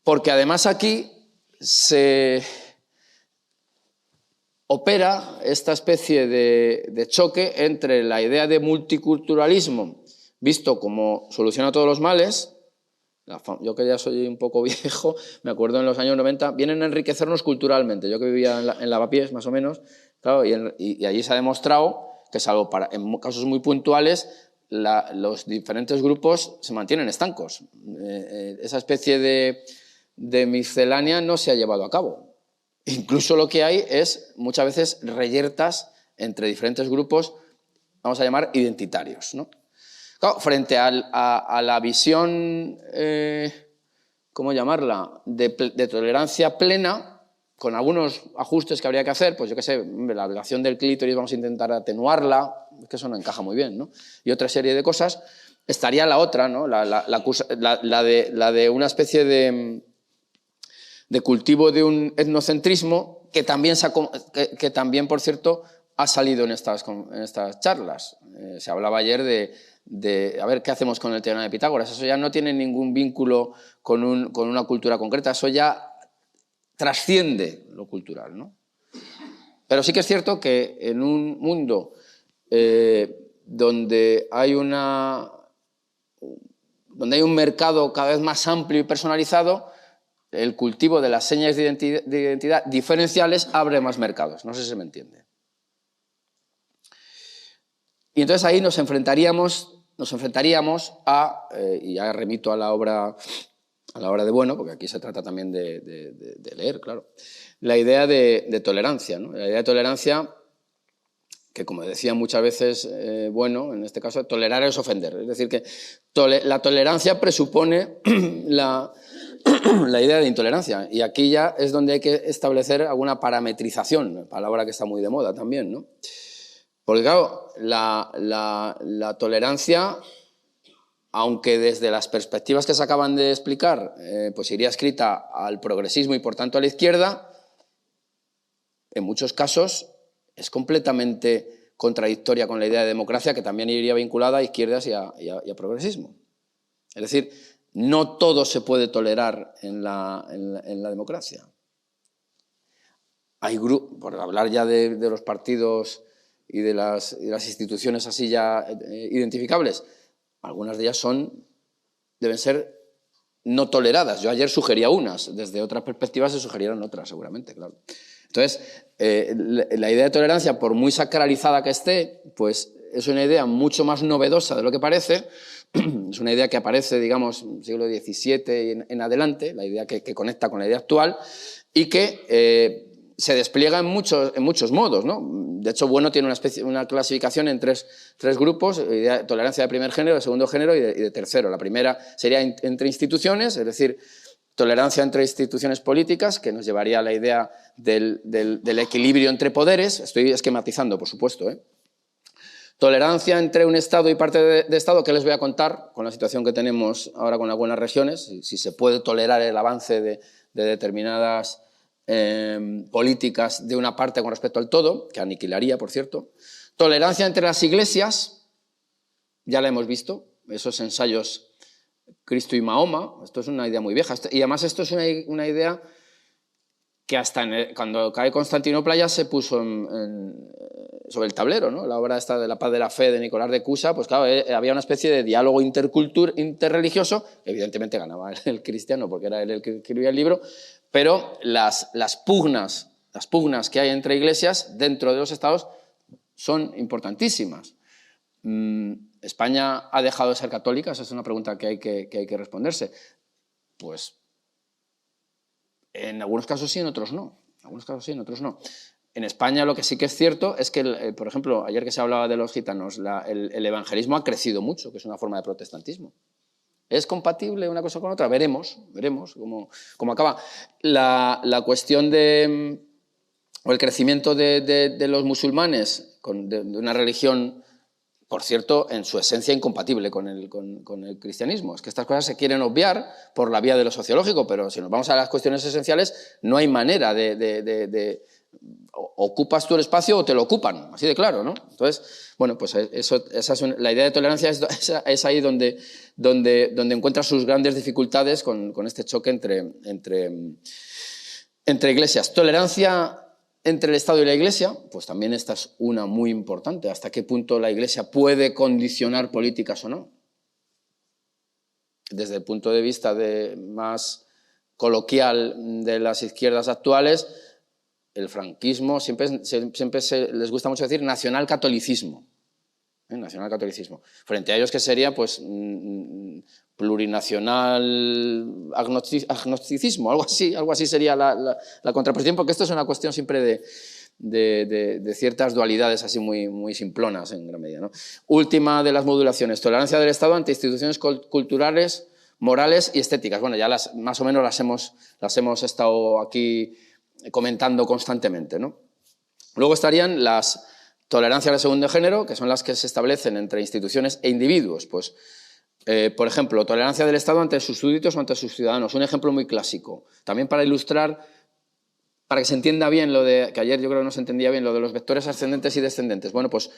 Porque además aquí se opera esta especie de choque entre la idea de multiculturalismo, visto como solución a todos los males. Yo que ya soy un poco viejo, me acuerdo en los años 90, vienen a enriquecernos culturalmente. Yo que vivía en Lavapiés, más o menos, claro, y allí se ha demostrado que, salvo en casos muy puntuales, los diferentes grupos se mantienen estancos. Esa especie de miscelánea no se ha llevado a cabo. Incluso lo que hay es muchas veces reyertas entre diferentes grupos, vamos a llamar identitarios, ¿no? Claro, frente a la visión, ¿cómo llamarla?, de tolerancia plena, con algunos ajustes que habría que hacer, pues yo qué sé, la ablación del clítoris vamos a intentar atenuarla, es que eso no encaja muy bien, ¿no? Y otra serie de cosas, estaría la otra, ¿no? La de una especie de cultivo de un etnocentrismo que también, por cierto, ha salido en estas charlas. Se hablaba ayer de a ver qué hacemos con el teorema de Pitágoras. Eso ya no tiene ningún vínculo con una cultura concreta, eso ya trasciende lo cultural, ¿no? Pero sí que es cierto que en un mundo donde hay un mercado cada vez más amplio y personalizado, el cultivo de las señas de identidad diferenciales abre más mercados. No sé si se me entiende. Y entonces ahí nos enfrentaríamos a, y ya remito a la obra de Bueno, porque aquí se trata también de leer, claro, la idea de tolerancia, ¿no? La idea de tolerancia que, como decía muchas veces Bueno, en este caso, tolerar es ofender. Es decir, que la tolerancia presupone la idea de intolerancia. Y aquí ya es donde hay que establecer alguna parametrización, palabra que está muy de moda también, ¿no? Porque, claro, la tolerancia, aunque desde las perspectivas que se acaban de explicar, pues iría escrita al progresismo y, por tanto, a la izquierda, en muchos casos es completamente contradictoria con la idea de democracia, que también iría vinculada a izquierdas y a progresismo. Es decir, no todo se puede tolerar en la democracia. Hay grupos, por hablar ya de los partidos y de las instituciones así ya identificables, algunas de ellas deben ser no toleradas. Yo ayer sugería unas, desde otras perspectivas se sugerirán otras, seguramente, claro. Entonces, la idea de tolerancia, por muy sacralizada que esté, pues es una idea mucho más novedosa de lo que parece. Es una idea que aparece, digamos, siglo XVII en adelante, la idea que conecta con la idea actual y que se despliega en muchos modos, ¿no? De hecho, Bueno tiene una clasificación en tres grupos: tolerancia de primer género, de segundo género y de tercero. La primera sería entre instituciones, es decir, tolerancia entre instituciones políticas, que nos llevaría a la idea del equilibrio entre poderes. Estoy esquematizando, por supuesto, ¿eh? Tolerancia entre un Estado y parte de Estado, que les voy a contar con la situación que tenemos ahora con algunas regiones, si se puede tolerar el avance de determinadas políticas de una parte con respecto al todo, que aniquilaría, por cierto. Tolerancia entre las iglesias, ya la hemos visto, esos ensayos Cristo y Mahoma, esto es una idea muy vieja, y además esto es una idea que hasta cuando cae Constantinopla ya se puso sobre el tablero, ¿no? La obra esta de La paz de la fe de Nicolás de Cusa, pues claro, había una especie de diálogo interreligioso, evidentemente ganaba el cristiano porque era él el que escribía el libro, pero las pugnas que hay entre iglesias dentro de los estados son importantísimas. ¿España ha dejado de ser católica? Esa es una pregunta que hay que responderse. Pues en algunos casos sí, en otros no. En España lo que sí que es cierto es que, por ejemplo, ayer que se hablaba de los gitanos, el evangelismo ha crecido mucho, que es una forma de protestantismo. ¿Es compatible una cosa con otra? Veremos cómo acaba. La cuestión o el crecimiento de los musulmanes, de una religión, por cierto, en su esencia incompatible con el cristianismo. Es que estas cosas se quieren obviar por la vía de lo sociológico, pero si nos vamos a las cuestiones esenciales, no hay manera ocupas tú el espacio o te lo ocupan, así de claro, ¿no? Entonces, bueno, pues la idea de tolerancia es ahí donde encuentra sus grandes dificultades con este choque entre iglesias. Tolerancia entre el Estado y la Iglesia, pues también esta es una muy importante. ¿Hasta qué punto la Iglesia puede condicionar políticas o no? Desde el punto de vista más coloquial de las izquierdas actuales, el franquismo siempre les gusta mucho decir nacionalcatolicismo. Nacionalcatolicismo. Frente a ellos, que sería pues plurinacional agnosticismo, algo así sería la contraposición, porque esto es una cuestión siempre de ciertas dualidades así muy simplonas en gran medida, ¿no? Última de las modulaciones: tolerancia del Estado ante instituciones culturales, morales y estéticas. Bueno, ya más o menos las hemos estado aquí comentando constantemente, ¿no? Luego estarían las tolerancias de segundo género, que son las que se establecen entre instituciones e individuos. Pues, por ejemplo, tolerancia del Estado ante sus súbditos o ante sus ciudadanos. Un ejemplo muy clásico. También para ilustrar, para que se entienda bien que ayer yo creo que no se entendía bien, lo de los vectores ascendentes y descendentes. Bueno, pues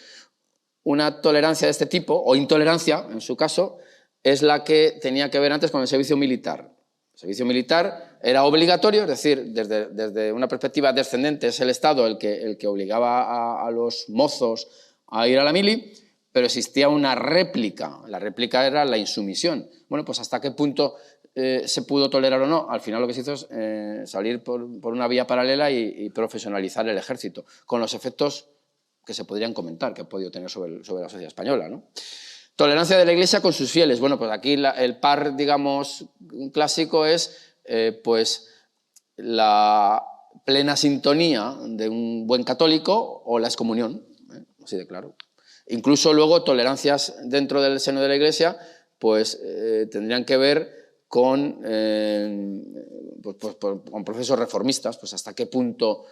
una tolerancia de este tipo, o intolerancia, en su caso, es la que tenía que ver antes con el servicio militar. El servicio militar era obligatorio, es decir, desde una perspectiva descendente es el Estado el que obligaba a los mozos a ir a la mili, pero existía una réplica. La réplica era la insumisión. Bueno, pues ¿hasta qué punto se pudo tolerar o no? Al final lo que se hizo es salir por una vía paralela y profesionalizar el ejército, con los efectos que se podrían comentar, que ha podido tener sobre la sociedad española, ¿no? Tolerancia de la Iglesia con sus fieles. Bueno, pues aquí el par, digamos, clásico es pues la plena sintonía de un buen católico o la excomunión, así de claro. Incluso luego tolerancias dentro del seno de la Iglesia pues tendrían que ver con procesos reformistas, pues hasta qué punto.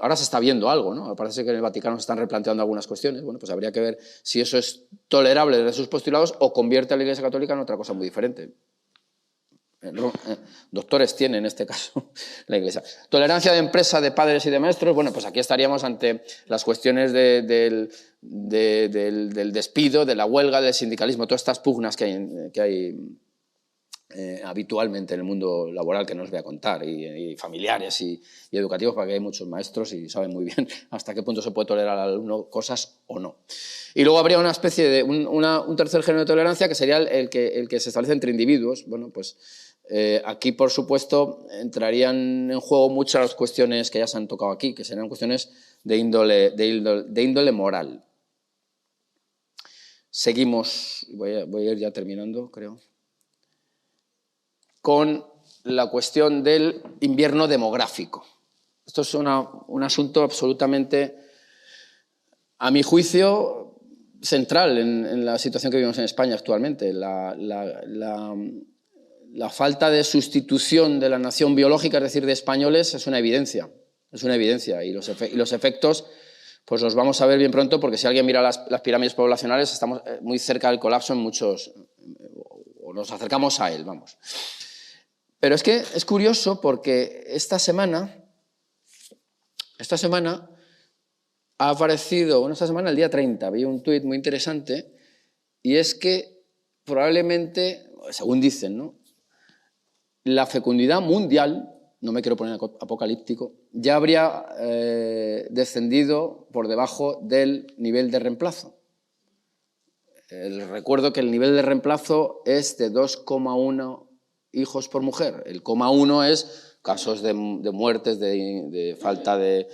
Ahora se está viendo algo, ¿no? Parece que en el Vaticano se están replanteando algunas cuestiones. Bueno, pues habría que ver si eso es tolerable desde sus postulados o convierte a la Iglesia Católica en otra cosa muy diferente. Doctores tiene en este caso la Iglesia. Tolerancia de empresa, de padres y de maestros. Bueno, pues aquí estaríamos ante las cuestiones del despido, de la huelga, del sindicalismo, todas estas pugnas que hay habitualmente en el mundo laboral, que no os voy a contar, y familiares y educativos, porque hay muchos maestros y saben muy bien hasta qué punto se puede tolerar al alumno cosas o no. Y luego habría una especie de un tercer género de tolerancia, que sería el que se establece entre individuos. Bueno, pues Aquí, por supuesto, entrarían en juego muchas las cuestiones que ya se han tocado aquí, que serían cuestiones de índole moral. Seguimos, voy a ir ya terminando, creo, con la cuestión del invierno demográfico. Esto es un asunto absolutamente, a mi juicio, central en la situación que vivimos en España actualmente. La falta de sustitución de la nación biológica, es decir, de españoles, es una evidencia. Es una evidencia. Y los efectos pues los vamos a ver bien pronto, porque si alguien mira las pirámides poblacionales, estamos muy cerca del colapso en muchos, o nos acercamos a él, vamos. Pero es que es curioso porque esta semana ha aparecido, esta semana, el día 30, vi un tuit muy interesante, y es que probablemente, según dicen, ¿no?, la fecundidad mundial, no me quiero poner apocalíptico, ya habría descendido por debajo del nivel de reemplazo. Recuerdo que el nivel de reemplazo es de 2,1 hijos por mujer. El 0,1 es casos de muertes, de falta de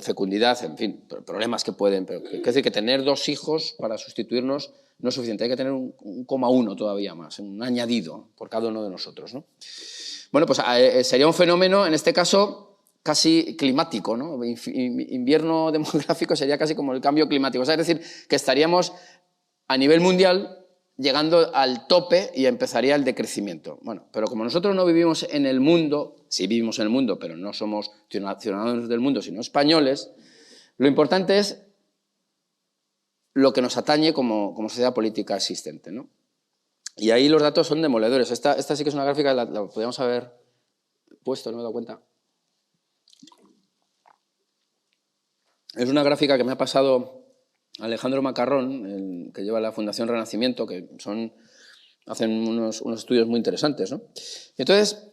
fecundidad, en fin, problemas que pueden... Pero quiere decir que tener 2 hijos para sustituirnos no es suficiente, hay que tener un 0,1 todavía más, un añadido por cada uno de nosotros, ¿no? Bueno, pues sería un fenómeno, en este caso, casi climático, ¿no? Invierno demográfico sería casi como el cambio climático. O sea, es decir, que estaríamos a nivel mundial llegando al tope y empezaría el decrecimiento. Bueno, pero como nosotros no vivimos en el mundo, sí vivimos en el mundo, pero no somos ciudadanos del mundo, sino españoles, lo importante es lo que nos atañe como sociedad política existente, ¿no? Y ahí los datos son demoledores. Esta sí que es una gráfica, la podríamos haber puesto, no me he dado cuenta. Es una gráfica que me ha pasado Alejandro Macarrón, que lleva la Fundación Renacimiento, que hacen unos estudios muy interesantes, ¿no? Entonces,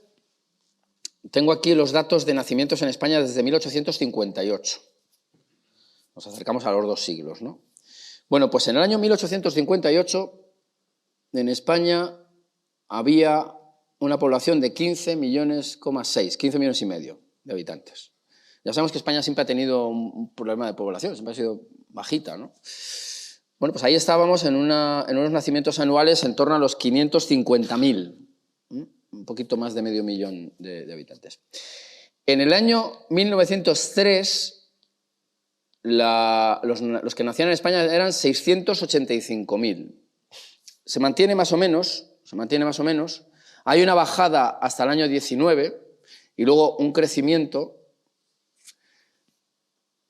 tengo aquí los datos de nacimientos en España desde 1858. Nos acercamos a los 2 siglos, ¿no? Bueno, pues en el año 1858... en España había una población de 15,6 millones, 15,5 millones de habitantes. Ya sabemos que España siempre ha tenido un problema de población, siempre ha sido bajita, ¿no? Bueno, pues ahí estábamos en unos nacimientos anuales en torno a los 550.000, un poquito más de medio millón de habitantes. En el año 1903, los que nacían en España eran 685.000. Se mantiene más o menos, hay una bajada hasta el año 19 y luego un crecimiento,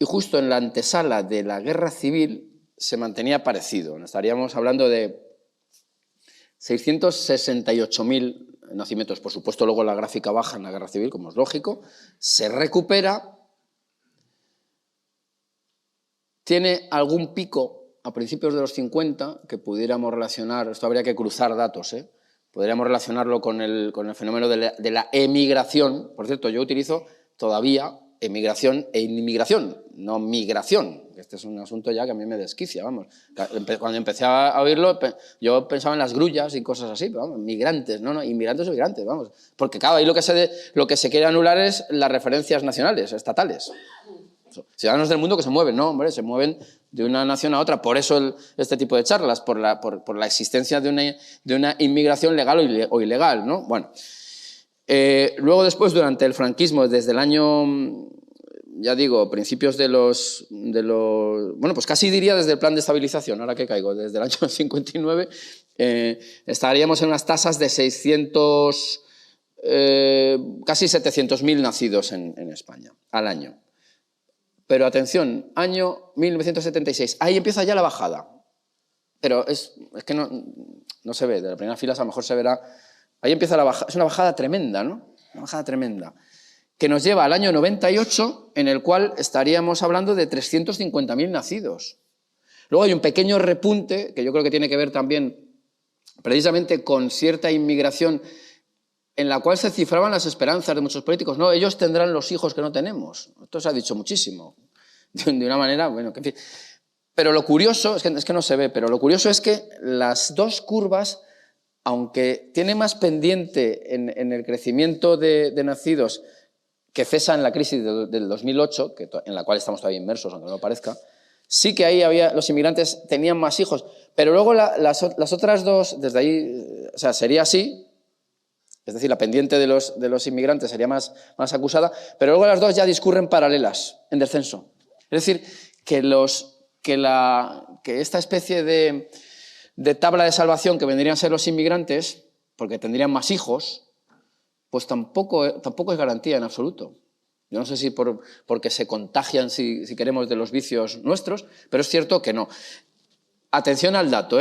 y justo en la antesala de la guerra civil se mantenía parecido. Estaríamos hablando de 668.000 nacimientos. Por supuesto, luego la gráfica baja en la guerra civil, como es lógico, se recupera, tiene algún pico a principios de los 50, que pudiéramos relacionar, esto habría que cruzar datos, podríamos relacionarlo con el fenómeno de la emigración. Por cierto, yo utilizo todavía emigración e inmigración, no migración. Este es un asunto ya que a mí me desquicia, vamos. Cuando empecé a oírlo, yo pensaba en las grullas y cosas así, pero vamos, migrantes, no, inmigrantes o migrantes, vamos. Porque claro, ahí lo que se quiere anular es las referencias nacionales, estatales. Ciudadanos del mundo que se mueven, no, hombre, se mueven de una nación a otra. Por eso este tipo de charlas, por la existencia de una inmigración legal o ilegal, ¿no? Bueno, luego después, durante el franquismo, desde el año, ya digo, principios de los bueno, pues casi diría desde el plan de estabilización, ahora que caigo, desde el año 59, estaríamos en unas tasas de casi 700.000 nacidos en España al año. Pero atención, año 1976, ahí empieza ya la bajada. Pero es que no se ve, de las primeras filas a lo mejor se verá. Ahí empieza la bajada, es una bajada tremenda, ¿no? Una bajada tremenda. Que nos lleva al año 98, en el cual estaríamos hablando de 350.000 nacidos. Luego hay un pequeño repunte, que yo creo que tiene que ver también precisamente con cierta inmigración en la cual se cifraban las esperanzas de muchos políticos. No, ellos tendrán los hijos que no tenemos. Esto se ha dicho muchísimo, de una manera, bueno, que en fin. Pero lo curioso, es que no se ve, pero lo curioso es que las 2 curvas aunque tiene más pendiente en el crecimiento de nacidos que cesa en la crisis del 2008, en la cual estamos todavía inmersos, aunque no lo parezca, sí que ahí los inmigrantes tenían más hijos, pero luego las otras dos, desde ahí, o sea, sería así, es decir, la pendiente de los inmigrantes sería más acusada, pero luego las dos ya discurren paralelas, en descenso. Es decir, que esta especie de tabla de salvación que vendrían a ser los inmigrantes, porque tendrían más hijos, pues tampoco es garantía en absoluto. Yo no sé si porque se contagian, si queremos, de los vicios nuestros, pero es cierto que no. Atención al dato,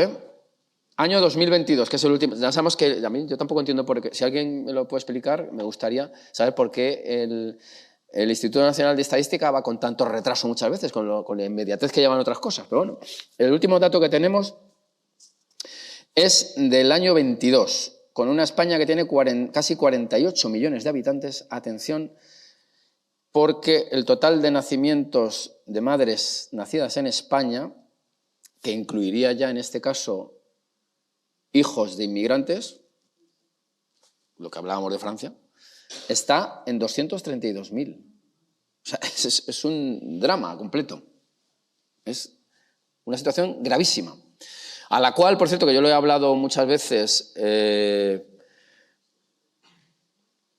Año 2022, que es el último. Ya sabemos que yo tampoco entiendo por qué. Si alguien me lo puede explicar, me gustaría saber por qué el Instituto Nacional de Estadística va con tanto retraso muchas veces, con la inmediatez que llevan otras cosas. Pero bueno, el último dato que tenemos es del año 22, con una España que tiene casi 48 millones de habitantes. Atención, porque el total de nacimientos de madres nacidas en España, que incluiría ya en este caso hijos de inmigrantes, lo que hablábamos de Francia, está en 232.000. O sea, es un drama completo. Es una situación gravísima, a la cual, por cierto, que yo lo he hablado muchas veces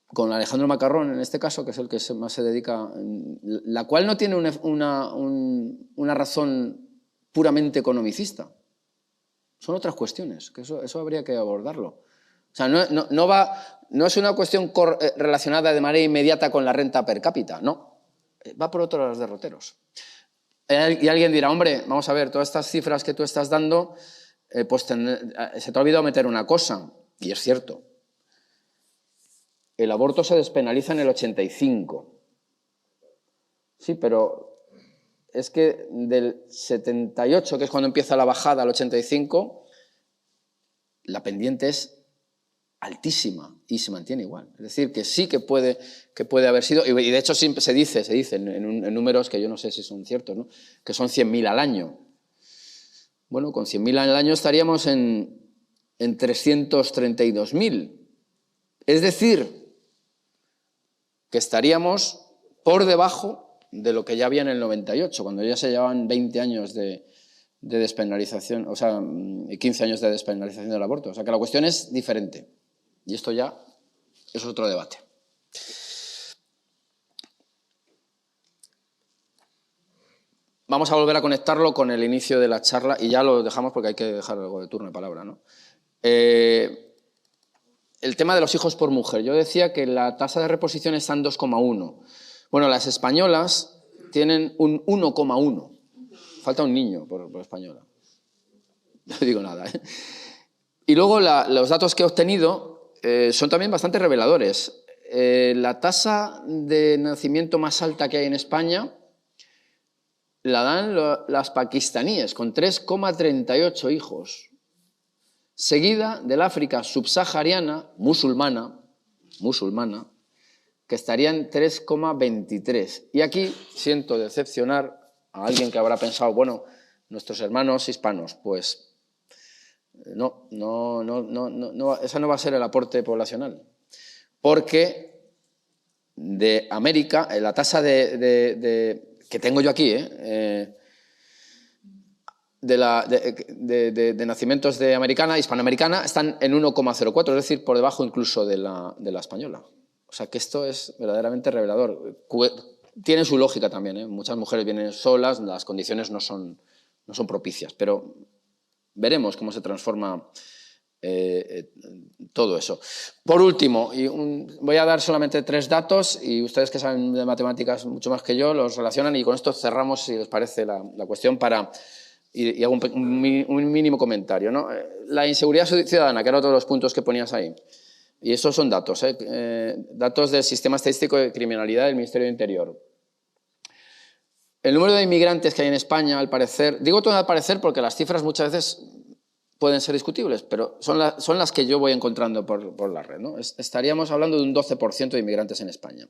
con Alejandro Macarrón, en este caso, que es el que más se dedica, la cual no tiene una razón puramente economicista. Son otras cuestiones, que eso habría que abordarlo. O sea, no es una cuestión relacionada de manera inmediata con la renta per cápita, no. Va por otros derroteros. Y alguien dirá, hombre, vamos a ver, todas estas cifras que tú estás dando, pues se te ha olvidado meter una cosa, y es cierto. El aborto se despenaliza en el 85. Sí, pero es que del 78, que es cuando empieza la bajada, al 85, la pendiente es altísima y se mantiene igual. Es decir, que sí que puede haber sido, y de hecho siempre se dice en números que yo no sé si son ciertos, ¿no?, que son 100.000 al año. Bueno, con 100.000 al año estaríamos en 332.000. Es decir, que estaríamos por debajo de lo que ya había en el 98, cuando ya se llevaban 20 años de despenalización, o sea, 15 años de despenalización del aborto. O sea, que la cuestión es diferente. Y esto ya es otro debate. Vamos a volver a conectarlo con el inicio de la charla, y ya lo dejamos porque hay que dejar algo de turno de palabra, ¿no? El tema de los hijos por mujer. Yo decía que la tasa de reposición está en 2,1. Bueno, las españolas tienen un 1,1. Falta un niño por española. No digo nada, Y luego los datos que he obtenido son también bastante reveladores. La tasa de nacimiento más alta que hay en España la dan las pakistaníes, con 3,38 hijos. Seguida del África subsahariana, musulmana, que estaría en 3,23. Y aquí siento decepcionar a alguien que habrá pensado, bueno, nuestros hermanos hispanos, pues no, esa no va a ser el aporte poblacional. Porque de América, la tasa que tengo yo aquí, de nacimientos de hispanoamericana, están en 1,04, es decir, por debajo incluso de la española. O sea, que esto es verdaderamente revelador. Tiene su lógica también, Muchas mujeres vienen solas, las condiciones no son propicias, pero veremos cómo se transforma todo eso. Por último, voy a dar solamente 3 datos, y ustedes que saben de matemáticas mucho más que yo los relacionan, y con esto cerramos, si les parece, la cuestión y hago un mínimo comentario, ¿no? La inseguridad ciudadana, que era otro de los puntos que ponías ahí. Y esos son datos, datos del Sistema Estadístico de Criminalidad del Ministerio de Interior. El número de inmigrantes que hay en España, al parecer, digo todo al parecer porque las cifras muchas veces pueden ser discutibles, pero son las que yo voy encontrando por la red, ¿no? Estaríamos hablando de un 12% de inmigrantes en España.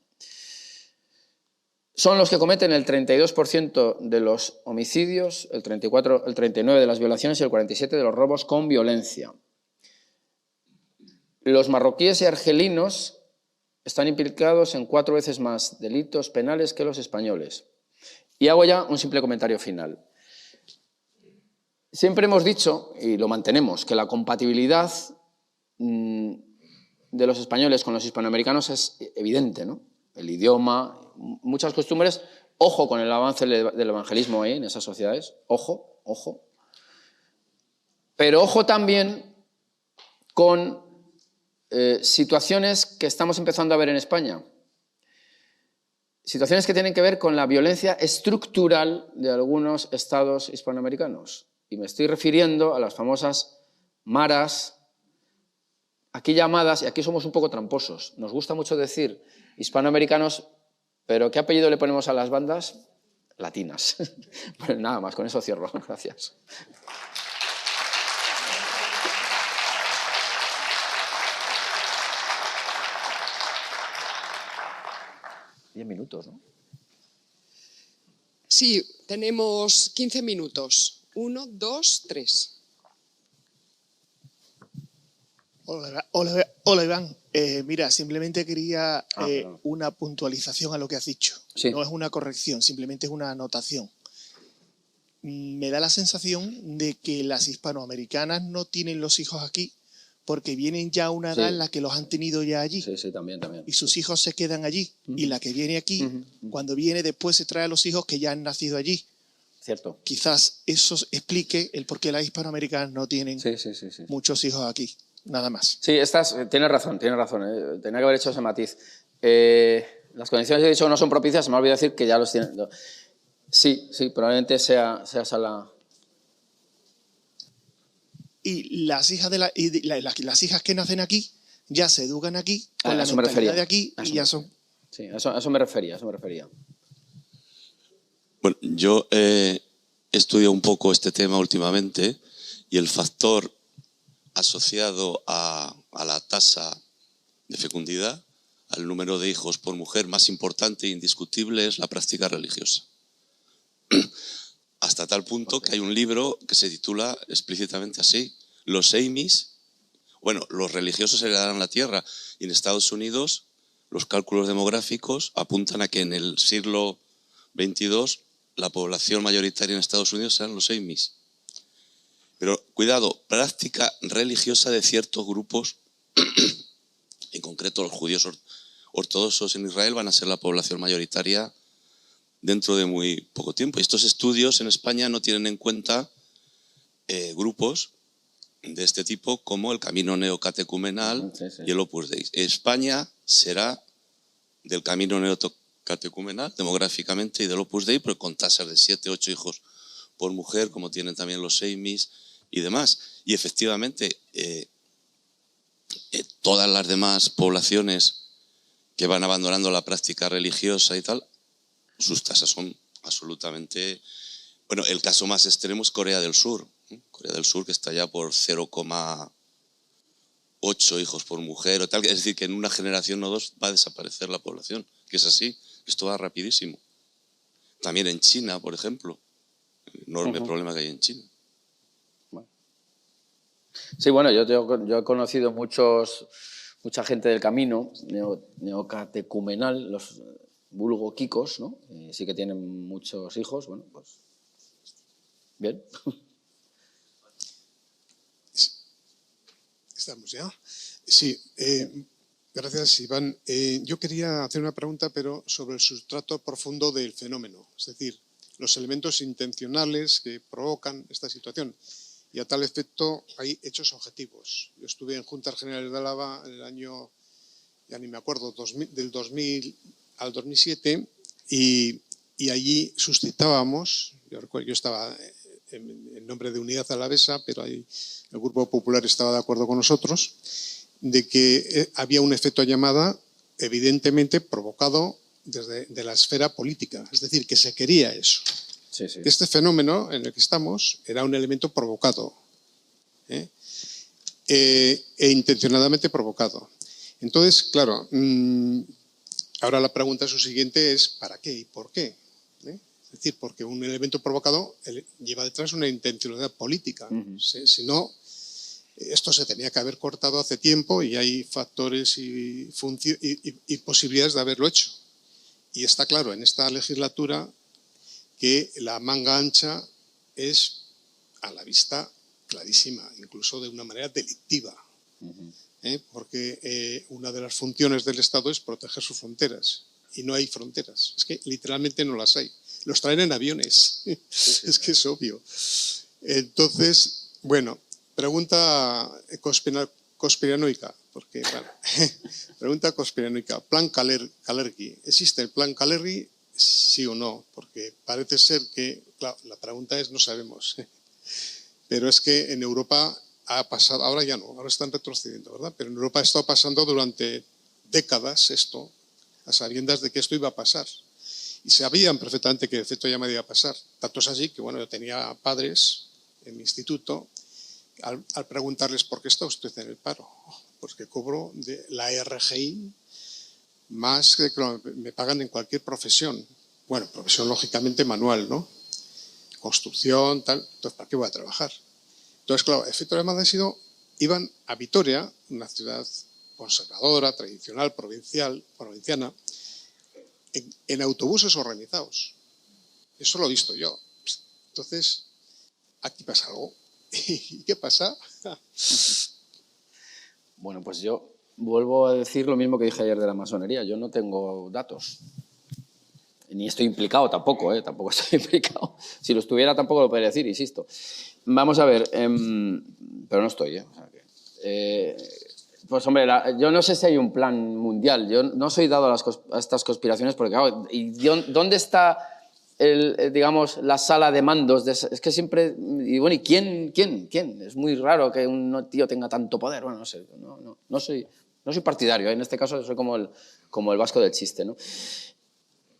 Son los que cometen el 32% de los homicidios, el 39% de las violaciones y el 47% de los robos con violencia. los marroquíes y argelinos están implicados en 4 veces más delitos penales que los españoles. Y hago ya un simple comentario final. Siempre hemos dicho, y lo mantenemos, que la compatibilidad de los españoles con los hispanoamericanos es evidente, ¿no? El idioma, muchas costumbres. Ojo con el avance del evangelismo ahí, en esas sociedades. Ojo, ojo. Pero ojo también con situaciones que estamos empezando a ver en España. Situaciones que tienen que ver con la violencia estructural de algunos estados hispanoamericanos. Y me estoy refiriendo a las famosas maras, aquí llamadas, y aquí somos un poco tramposos. Nos gusta mucho decir hispanoamericanos, pero ¿qué apellido le ponemos a las bandas? Latinas. Bueno, nada más, con eso cierro. Gracias. Diez minutos, ¿no? Sí, tenemos 15 minutos. 1, 2, 3. Hola Iván. Mira, simplemente quería una puntualización a lo que has dicho. Sí. No es una corrección, simplemente es una anotación. Me da la sensación de que las hispanoamericanas no tienen los hijos aquí porque vienen ya a una edad en la que los han tenido ya allí. Sí, sí, también. Y sus hijos se quedan allí. Y la que viene aquí, cuando viene después se trae a los hijos que ya han nacido allí. Cierto. Quizás eso explique el por qué las hispanoamericanas no tienen muchos hijos aquí. Nada más. Sí, tienes razón. Tenía que haber hecho ese matiz. Las condiciones que he dicho no son propicias, se me ha olvidado decir que ya los tienen. Sí, probablemente sea esa la... Y las hijas las hijas que nacen aquí ya se educan aquí con la eso me mentalidad refería. de aquí y ya son. Sí, a eso me refería. Bueno, yo he estudiado un poco este tema últimamente y el factor asociado a la tasa de fecundidad, al número de hijos por mujer más importante e indiscutible es la práctica religiosa. Hasta tal punto que hay un libro que se titula explícitamente así, los Amis, bueno, los religiosos heredarán la tierra, y en Estados Unidos los cálculos demográficos apuntan a que en el siglo XXII la población mayoritaria en Estados Unidos serán los Amis. Pero cuidado, práctica religiosa de ciertos grupos, en concreto los judíos ortodoxos en Israel van a ser la población mayoritaria dentro de muy poco tiempo. Y estos estudios en España no tienen en cuenta grupos de este tipo como el Camino Neocatecumenal y el Opus Dei. España será del Camino Neocatecumenal demográficamente y del Opus Dei, pero con tasas de 7, 8 hijos por mujer, como tienen también los Amis y demás. Y efectivamente, todas las demás poblaciones que van abandonando la práctica religiosa y tal, sus tasas son absolutamente... Bueno, el caso más extremo es Corea del Sur. Corea del Sur, que está ya por 0,8 hijos por mujer o tal. Es decir, que en una generación o dos va a desaparecer la población. Que es así, esto va rapidísimo. También en China, por ejemplo. El enorme problema que hay en China. Sí, bueno, yo he conocido mucha gente del camino neocatecumenal, los vulgo kikos, ¿no? Sí que tienen muchos hijos, bueno, pues bien. Estamos ya. Sí, gracias Iván. Yo quería hacer una pregunta, pero sobre el sustrato profundo del fenómeno, es decir, los elementos intencionales que provocan esta situación. Y a tal efecto hay hechos objetivos. Yo estuve en Juntas Generales de Álava en el año, ya ni me acuerdo, del 2000 al 2007 y allí suscitábamos, yo estaba en nombre de Unidad Alavesa, pero ahí el Grupo Popular estaba de acuerdo con nosotros, de que había un efecto llamada evidentemente provocado desde la esfera política, es decir, que se quería eso. Sí, sí. Este fenómeno en el que estamos era un elemento provocado e intencionadamente provocado. Entonces, claro, ahora la pregunta subsiguiente es ¿para qué y por qué? Es decir, porque un elemento provocado lleva detrás una intencionalidad política. Si no, Esto se tenía que haber cortado hace tiempo y hay factores y posibilidades de haberlo hecho. Y está claro en esta legislatura que la manga ancha es a la vista clarísima, incluso de una manera delictiva. Porque una de las funciones del Estado es proteger sus fronteras y no hay fronteras, es que literalmente no las hay, los traen en aviones, es que es obvio. Entonces, bueno, pregunta conspiranoica, porque, bueno, pregunta conspiranoica, plan Kalergi, ¿existe el plan Kalergi, sí o no? Porque parece ser que, claro, la pregunta es no sabemos, pero es que en Europa ha pasado, ahora ya no, ahora están retrocediendo, ¿verdad? Pero en Europa ha estado pasando durante décadas esto, a sabiendas de que esto iba a pasar. Y sabían perfectamente que el efecto llamada iba a pasar. Tanto es así que, bueno, yo tenía padres en mi instituto, al preguntarles ¿por qué está usted en el paro? Pues que cobro de la RGI más que me pagan en cualquier profesión. Bueno, profesión lógicamente manual, ¿no? Construcción, tal. Entonces, ¿para qué voy a trabajar? Entonces, claro, el efecto llamada ha sido, iban a Vitoria, una ciudad conservadora, tradicional, provinciana, en autobuses organizados. Eso lo he visto yo. Entonces, aquí pasa algo. ¿Y qué pasa? Bueno, pues yo vuelvo a decir lo mismo que dije ayer de la masonería. Yo no tengo datos. Ni estoy implicado tampoco, tampoco estoy implicado. Si lo estuviera tampoco lo podría decir, insisto. Vamos a ver, pero no estoy, O sea que, pues hombre, yo no sé si hay un plan mundial. Yo no soy dado a estas conspiraciones porque, claro, ¿dónde está, digamos, la sala de mandos? Es que siempre, y bueno, ¿y quién? Es muy raro que un tío tenga tanto poder. Bueno, no sé, no soy partidario. En este caso soy como el vasco del chiste, ¿no?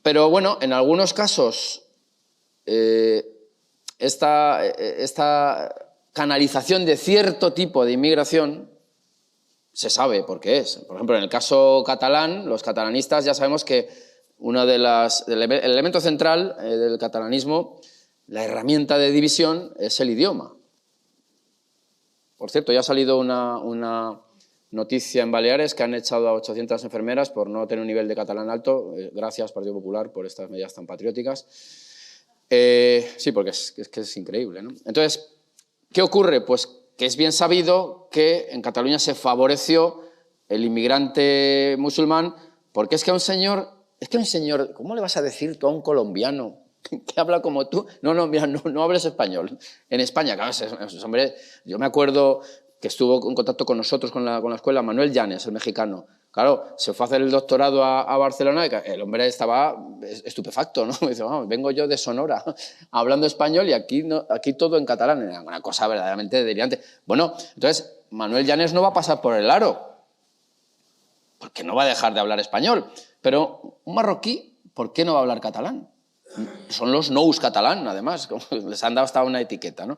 Pero bueno, en algunos casos esta canalización de cierto tipo de inmigración se sabe por qué es. Por ejemplo, en el caso catalán, los catalanistas ya sabemos que el elemento central del catalanismo, la herramienta de división, es el idioma. Por cierto, ya ha salido una noticia en Baleares que han echado a 800 enfermeras por no tener un nivel de catalán alto. Gracias, Partido Popular, por estas medidas tan patrióticas. Sí, porque es que es increíble, ¿no? Entonces, ¿qué ocurre? Pues que es bien sabido que en Cataluña se favoreció el inmigrante musulmán, porque es que un señor, ¿cómo le vas a decir tú a un colombiano que habla como tú? No, mira, no hables español. En España, claro, hombre, yo me acuerdo que estuvo en contacto con nosotros, con la escuela, Manuel Llanes, el mexicano. Claro, se fue a hacer el doctorado a Barcelona y el hombre estaba estupefacto, ¿no? Dice, vamos, vengo yo de Sonora hablando español y aquí todo en catalán. Era una cosa verdaderamente delirante. Bueno, entonces, Manuel Llanes no va a pasar por el aro, porque no va a dejar de hablar español. Pero un marroquí, ¿por qué no va a hablar catalán? Son los nous catalán, además, les han dado hasta una etiqueta, ¿no?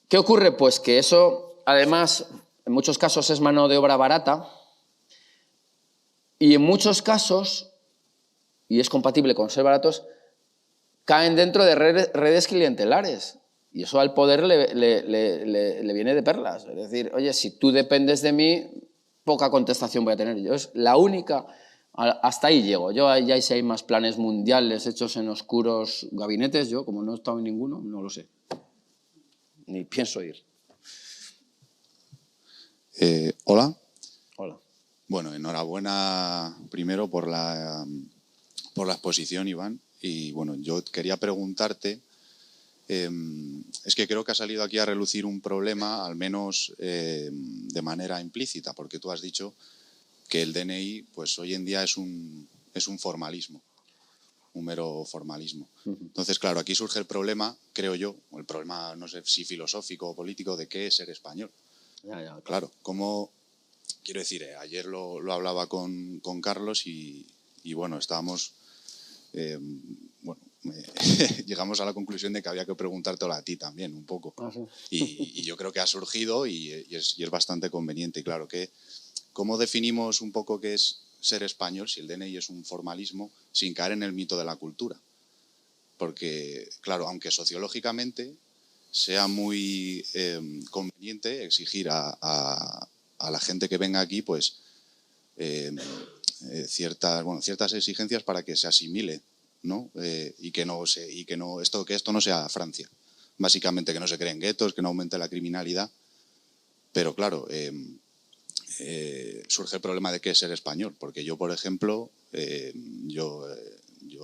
¿Qué ocurre? Pues que eso, además, en muchos casos es mano de obra barata y en muchos casos, y es compatible con ser baratos, caen dentro de redes clientelares. Y eso al poder le viene de perlas. Es decir, oye, si tú dependes de mí, poca contestación voy a tener. Yo es la única, hasta ahí llego. Yo ya si hay más planes mundiales hechos en oscuros gabinetes, yo como no he estado en ninguno, no lo sé. Ni pienso ir. Hola. Hola. Bueno, enhorabuena primero por la exposición, Iván. Y bueno, yo quería preguntarte, es que creo que ha salido aquí a relucir un problema, al menos de manera implícita, porque tú has dicho que el DNI, pues hoy en día es un formalismo, un mero formalismo. Entonces, claro, aquí surge el problema, creo yo, o el problema, no sé si filosófico o político, de qué es ser español. Ya. Claro, como, quiero decir, ayer lo hablaba con Carlos y bueno, estábamos, llegamos a la conclusión de que había que preguntártelo a ti también un poco. Ah, sí. Y yo creo que ha surgido y es bastante conveniente. Y claro, ¿cómo definimos un poco qué es ser español si el DNI es un formalismo sin caer en el mito de la cultura? Porque, claro, aunque sociológicamente sea muy conveniente exigir a la gente que venga aquí pues ciertas exigencias para que se asimile, ¿no? Y que esto no sea Francia. Básicamente que no se creen guetos, que no aumente la criminalidad. Pero claro, surge el problema de qué es ser español. Porque yo, por ejemplo, yo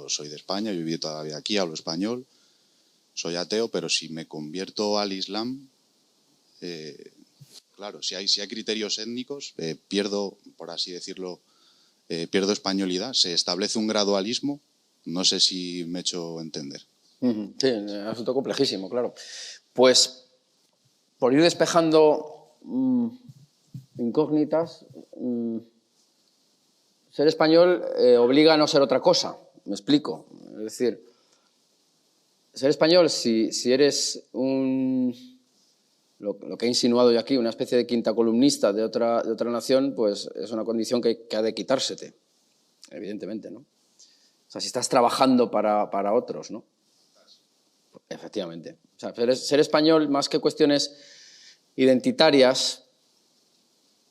soy de España, yo he vivido todavía aquí, hablo español, soy ateo, pero si me convierto al Islam, claro, si hay criterios étnicos, pierdo, por así decirlo, pierdo españolidad, se establece un gradualismo, no sé si me he hecho entender. Sí, es un asunto complejísimo, claro. Pues, por ir despejando incógnitas, ser español obliga a no ser otra cosa, me explico. Es decir, ser español, si eres lo que he insinuado yo aquí, una especie de quinta columnista de otra nación, pues es una condición que ha de quitársete, evidentemente, ¿no? O sea, si estás trabajando para otros, ¿no? Efectivamente. O sea, ser español, más que cuestiones identitarias,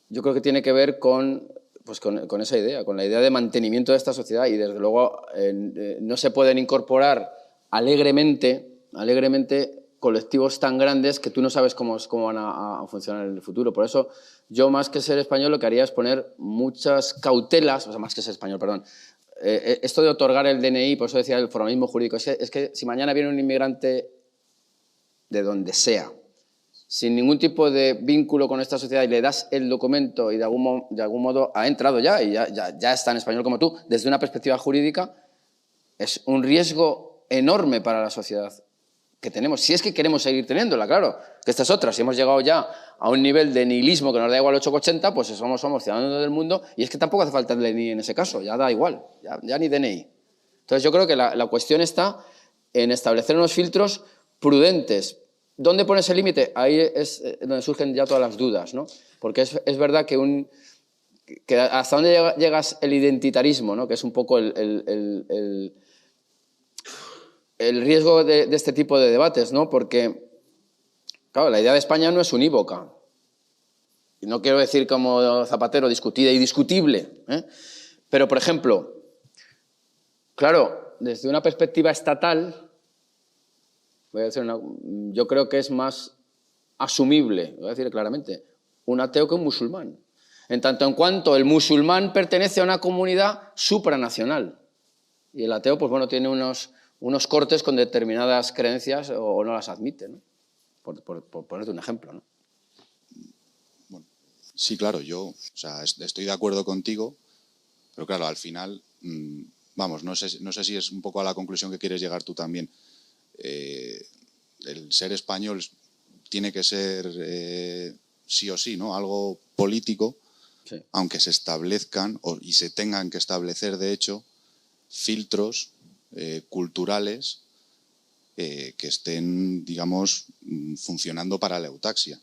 yo creo que tiene que ver con esa idea, con la idea de mantenimiento de esta sociedad, y desde luego no se pueden incorporar alegremente colectivos tan grandes que tú no sabes cómo van a funcionar en el futuro. Por eso yo, más que ser español, lo que haría es poner muchas cautelas, o sea, más que ser español, perdón, esto de otorgar el DNI, por eso decía el formalismo jurídico, es que si mañana viene un inmigrante de donde sea, sin ningún tipo de vínculo con esta sociedad, y le das el documento y de algún modo ha entrado ya y ya está en español como tú, desde una perspectiva jurídica, es un riesgo enorme para la sociedad que tenemos, si es que queremos seguir teniéndola, claro, que esta es otra. Si hemos llegado ya a un nivel de nihilismo que nos da igual 8,80, pues somos ciudadanos del mundo, y es que tampoco hace falta el DNI en ese caso, ya da igual, ya ni DNI. Entonces yo creo que la cuestión está en establecer unos filtros prudentes. ¿Dónde pones el límite? Ahí es donde surgen ya todas las dudas, ¿no? Porque es verdad que hasta dónde llegas el identitarismo, ¿no? Que es un poco el riesgo de este tipo de debates, ¿no? Porque, claro, la idea de España no es unívoca. Y no quiero decir como Zapatero, discutida y discutible, ¿eh? Pero, por ejemplo, claro, desde una perspectiva estatal, yo creo que es más asumible, voy a decir claramente, un ateo que un musulmán. En tanto en cuanto el musulmán pertenece a una comunidad supranacional. Y el ateo, pues bueno, tiene unos cortes con determinadas creencias o no las admite, ¿no? Por ponerte un ejemplo, ¿no? Bueno, sí, claro, yo estoy de acuerdo contigo, pero claro, al final, vamos, no sé si es un poco a la conclusión que quieres llegar tú también. El ser español tiene que ser sí o sí, ¿no? Algo político, sí. Aunque se establezcan y se tengan que establecer, de hecho, filtros culturales que estén, digamos, funcionando para la eutaxia.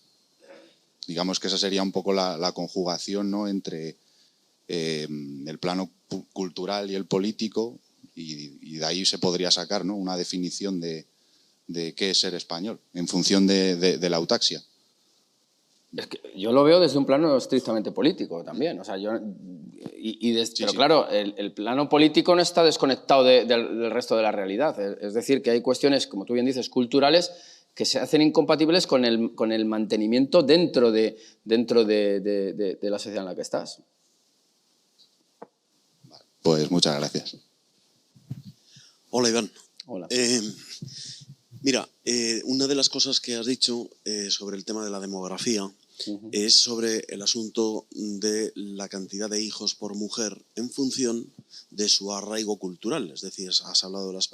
Digamos que esa sería un poco la conjugación, ¿no? Entre el plano cultural y el político, y de ahí se podría sacar, ¿no? Una definición de qué es ser español en función de la eutaxia. Es que yo lo veo desde un plano estrictamente político también. O sea, pero claro, el plano político no está desconectado del resto de la realidad. Es decir, que hay cuestiones, como tú bien dices, culturales, que se hacen incompatibles con el mantenimiento dentro de la sociedad en la que estás. Pues muchas gracias. Hola, Iván. Hola. Mira, una de las cosas que has dicho sobre el tema de la demografía es sobre el asunto de la cantidad de hijos por mujer en función de su arraigo cultural. Es decir, has hablado de las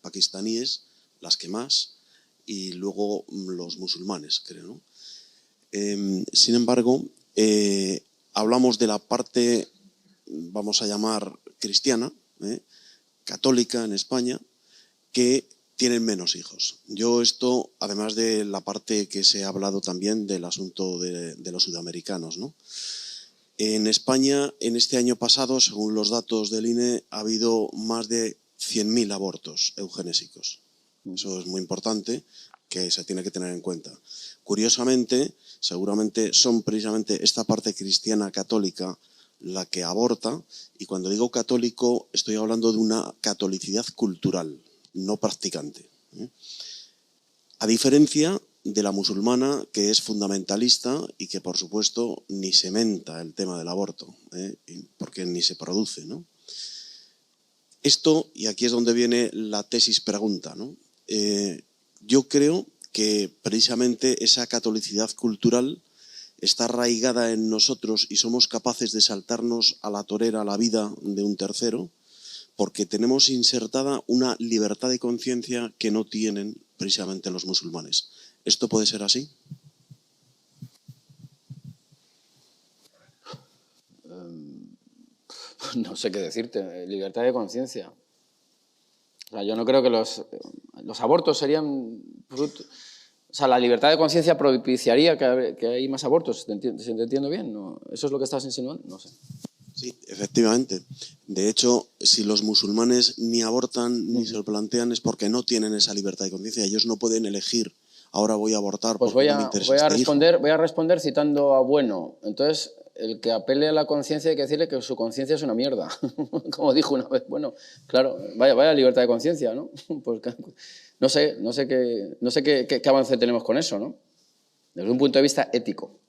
pakistaníes, las que más, y luego los musulmanes, creo, ¿no? Sin embargo, hablamos de la parte, vamos a llamar cristiana, católica en España, que tienen menos hijos. Yo esto, además de la parte que se ha hablado también del asunto de los sudamericanos, ¿no? En España, en este año pasado, según los datos del INE, ha habido más de 100.000 abortos eugenésicos. Eso es muy importante. que se tiene que tener en cuenta. Curiosamente, seguramente son precisamente esta parte cristiana católica la que aborta, y cuando digo católico estoy hablando de una catolicidad cultural, no practicante, ¿eh? A diferencia de la musulmana, que es fundamentalista y que por supuesto ni se menta el tema del aborto, porque ni se produce, ¿no? Esto, y aquí es donde viene la tesis pregunta, ¿no? Yo creo que precisamente esa catolicidad cultural está arraigada en nosotros y somos capaces de saltarnos a la torera la vida de un tercero porque tenemos insertada una libertad de conciencia que no tienen precisamente los musulmanes. ¿Esto puede ser así? No sé qué decirte, libertad de conciencia. O sea, yo no creo que los abortos serían fruto. O sea, la libertad de conciencia propiciaría que hay más abortos. ¿Te entiendo bien? ¿No? ¿Eso es lo que estás insinuando? No sé. Sí, efectivamente. De hecho, si los musulmanes ni abortan ni se lo plantean es porque no tienen esa libertad de conciencia. Ellos no pueden elegir, ahora voy a abortar pues porque no me interesa voy a responder citando a Bueno. Entonces, el que apele a la conciencia hay que decirle que su conciencia es una mierda. Como dijo una vez. Bueno, claro, vaya libertad de conciencia, ¿no? Pues, no sé qué avance tenemos con eso, ¿no? Desde un punto de vista ético.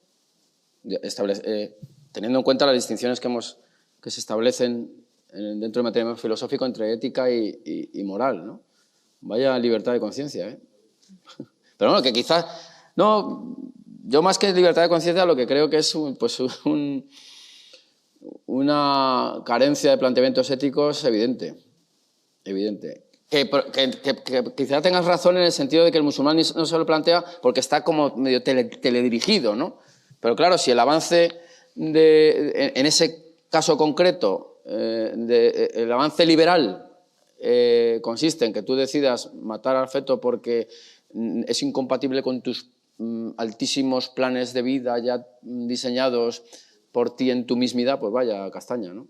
Teniendo en cuenta las distinciones que se establecen dentro del materialismo filosófico entre ética y moral, ¿no? Vaya libertad de conciencia, ¿eh? Pero bueno, que quizás... No, yo más que libertad de conciencia lo que creo que es una carencia de planteamientos éticos evidente. Que quizá tengas razón en el sentido de que el musulmán no se lo plantea porque está como medio teledirigido, ¿no? Pero claro, si el avance en ese caso concreto, el avance liberal consiste en que tú decidas matar al feto porque es incompatible con tus altísimos planes de vida ya diseñados por ti en tu mismidad, pues vaya castaña, ¿no?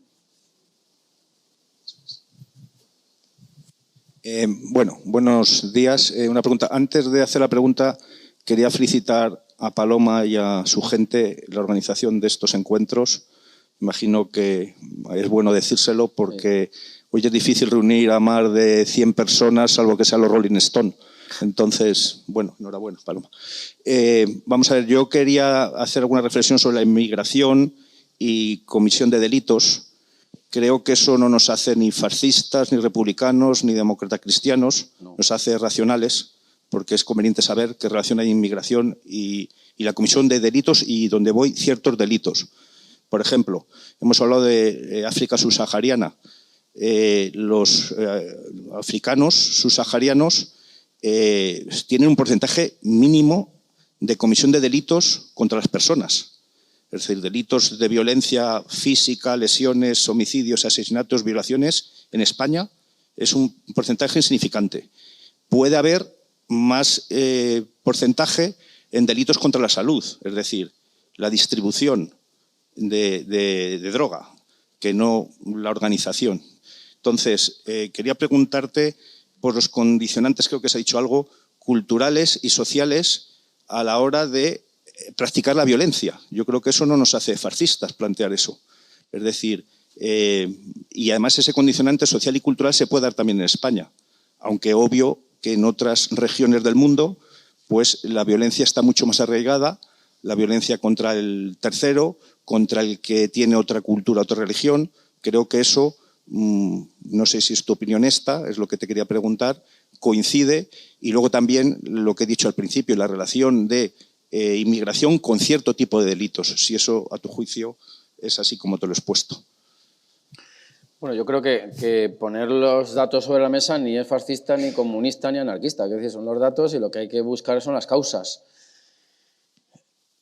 Bueno, buenos días. Una pregunta. Antes de hacer la pregunta, quería felicitar a Paloma y a su gente la organización de estos encuentros. Imagino que es bueno decírselo porque hoy es difícil reunir a más de 100 personas, salvo que sean los Rolling Stone. Entonces, bueno, enhorabuena, Paloma. Vamos a ver, yo quería hacer alguna reflexión sobre la inmigración y comisión de delitos. Creo que eso no nos hace ni fascistas, ni republicanos, ni demócratas cristianos. No. Nos hace racionales, porque es conveniente saber qué relación hay inmigración y la comisión de delitos y, donde voy, ciertos delitos. Por ejemplo, hemos hablado de África subsahariana. Los africanos subsaharianos tienen un porcentaje mínimo de comisión de delitos contra las personas. Es decir, delitos de violencia física, lesiones, homicidios, asesinatos, violaciones, en España es un porcentaje insignificante. Puede haber más porcentaje en delitos contra la salud, es decir, la distribución de droga, que no la organización. Entonces, quería preguntarte por los condicionantes, creo que se ha dicho algo, culturales y sociales a la hora de practicar la violencia. Yo creo que eso no nos hace fascistas plantear eso. Es decir, y además ese condicionante social y cultural se puede dar también en España, aunque obvio que en otras regiones del mundo pues la violencia está mucho más arraigada, la violencia contra el tercero, contra el que tiene otra cultura, otra religión. Creo que eso, no sé si es tu opinión esta, es lo que te quería preguntar, coincide. Y luego también lo que he dicho al principio, la relación de inmigración con cierto tipo de delitos, si eso a tu juicio es así como te lo he expuesto. Bueno, yo creo que poner los datos sobre la mesa ni es fascista, ni comunista, ni anarquista. Es decir, son los datos y lo que hay que buscar son las causas.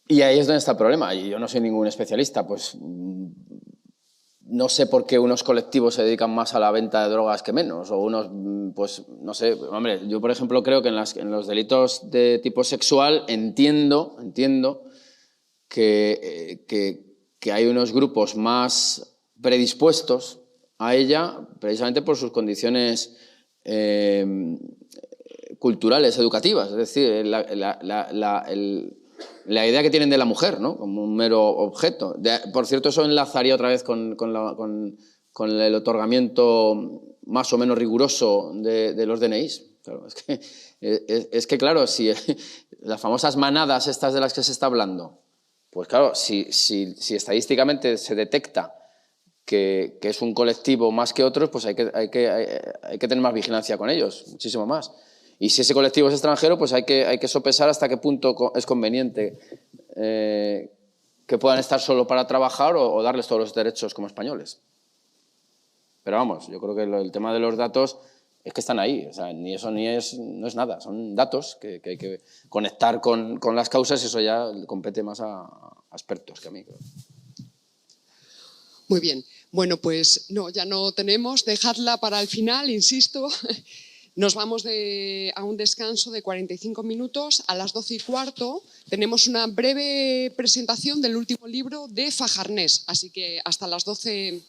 Y ahí es donde está el problema. Y yo no soy ningún especialista, pues no sé por qué unos colectivos se dedican más a la venta de drogas que menos, o unos, pues no sé, hombre, yo por ejemplo creo que en los delitos de tipo sexual entiendo que hay unos grupos más predispuestos a ella precisamente por sus condiciones culturales, educativas, es decir, la idea que tienen de la mujer, ¿no? Como un mero objeto. Por cierto, eso enlazaría otra vez con el otorgamiento más o menos riguroso de los DNIs. Claro, es que, claro, si las famosas manadas estas de las que se está hablando, pues claro, si estadísticamente se detecta que es un colectivo más que otros, pues hay que tener más vigilancia con ellos, muchísimo más. Y si ese colectivo es extranjero, pues hay que sopesar hasta qué punto es conveniente que puedan estar solo para trabajar o darles todos los derechos como españoles. Pero vamos, yo creo que el tema de los datos es que están ahí, o sea, ni eso no es nada, son datos que hay que conectar con las causas, y eso ya compete más a expertos que a mí. Creo. Muy bien. Bueno, pues no, ya no tenemos. Dejadla para el final, insisto. Nos vamos a un descanso de 45 minutos. A las 12:15 tenemos una breve presentación del último libro de Fajarnés. Así que hasta las 12:15.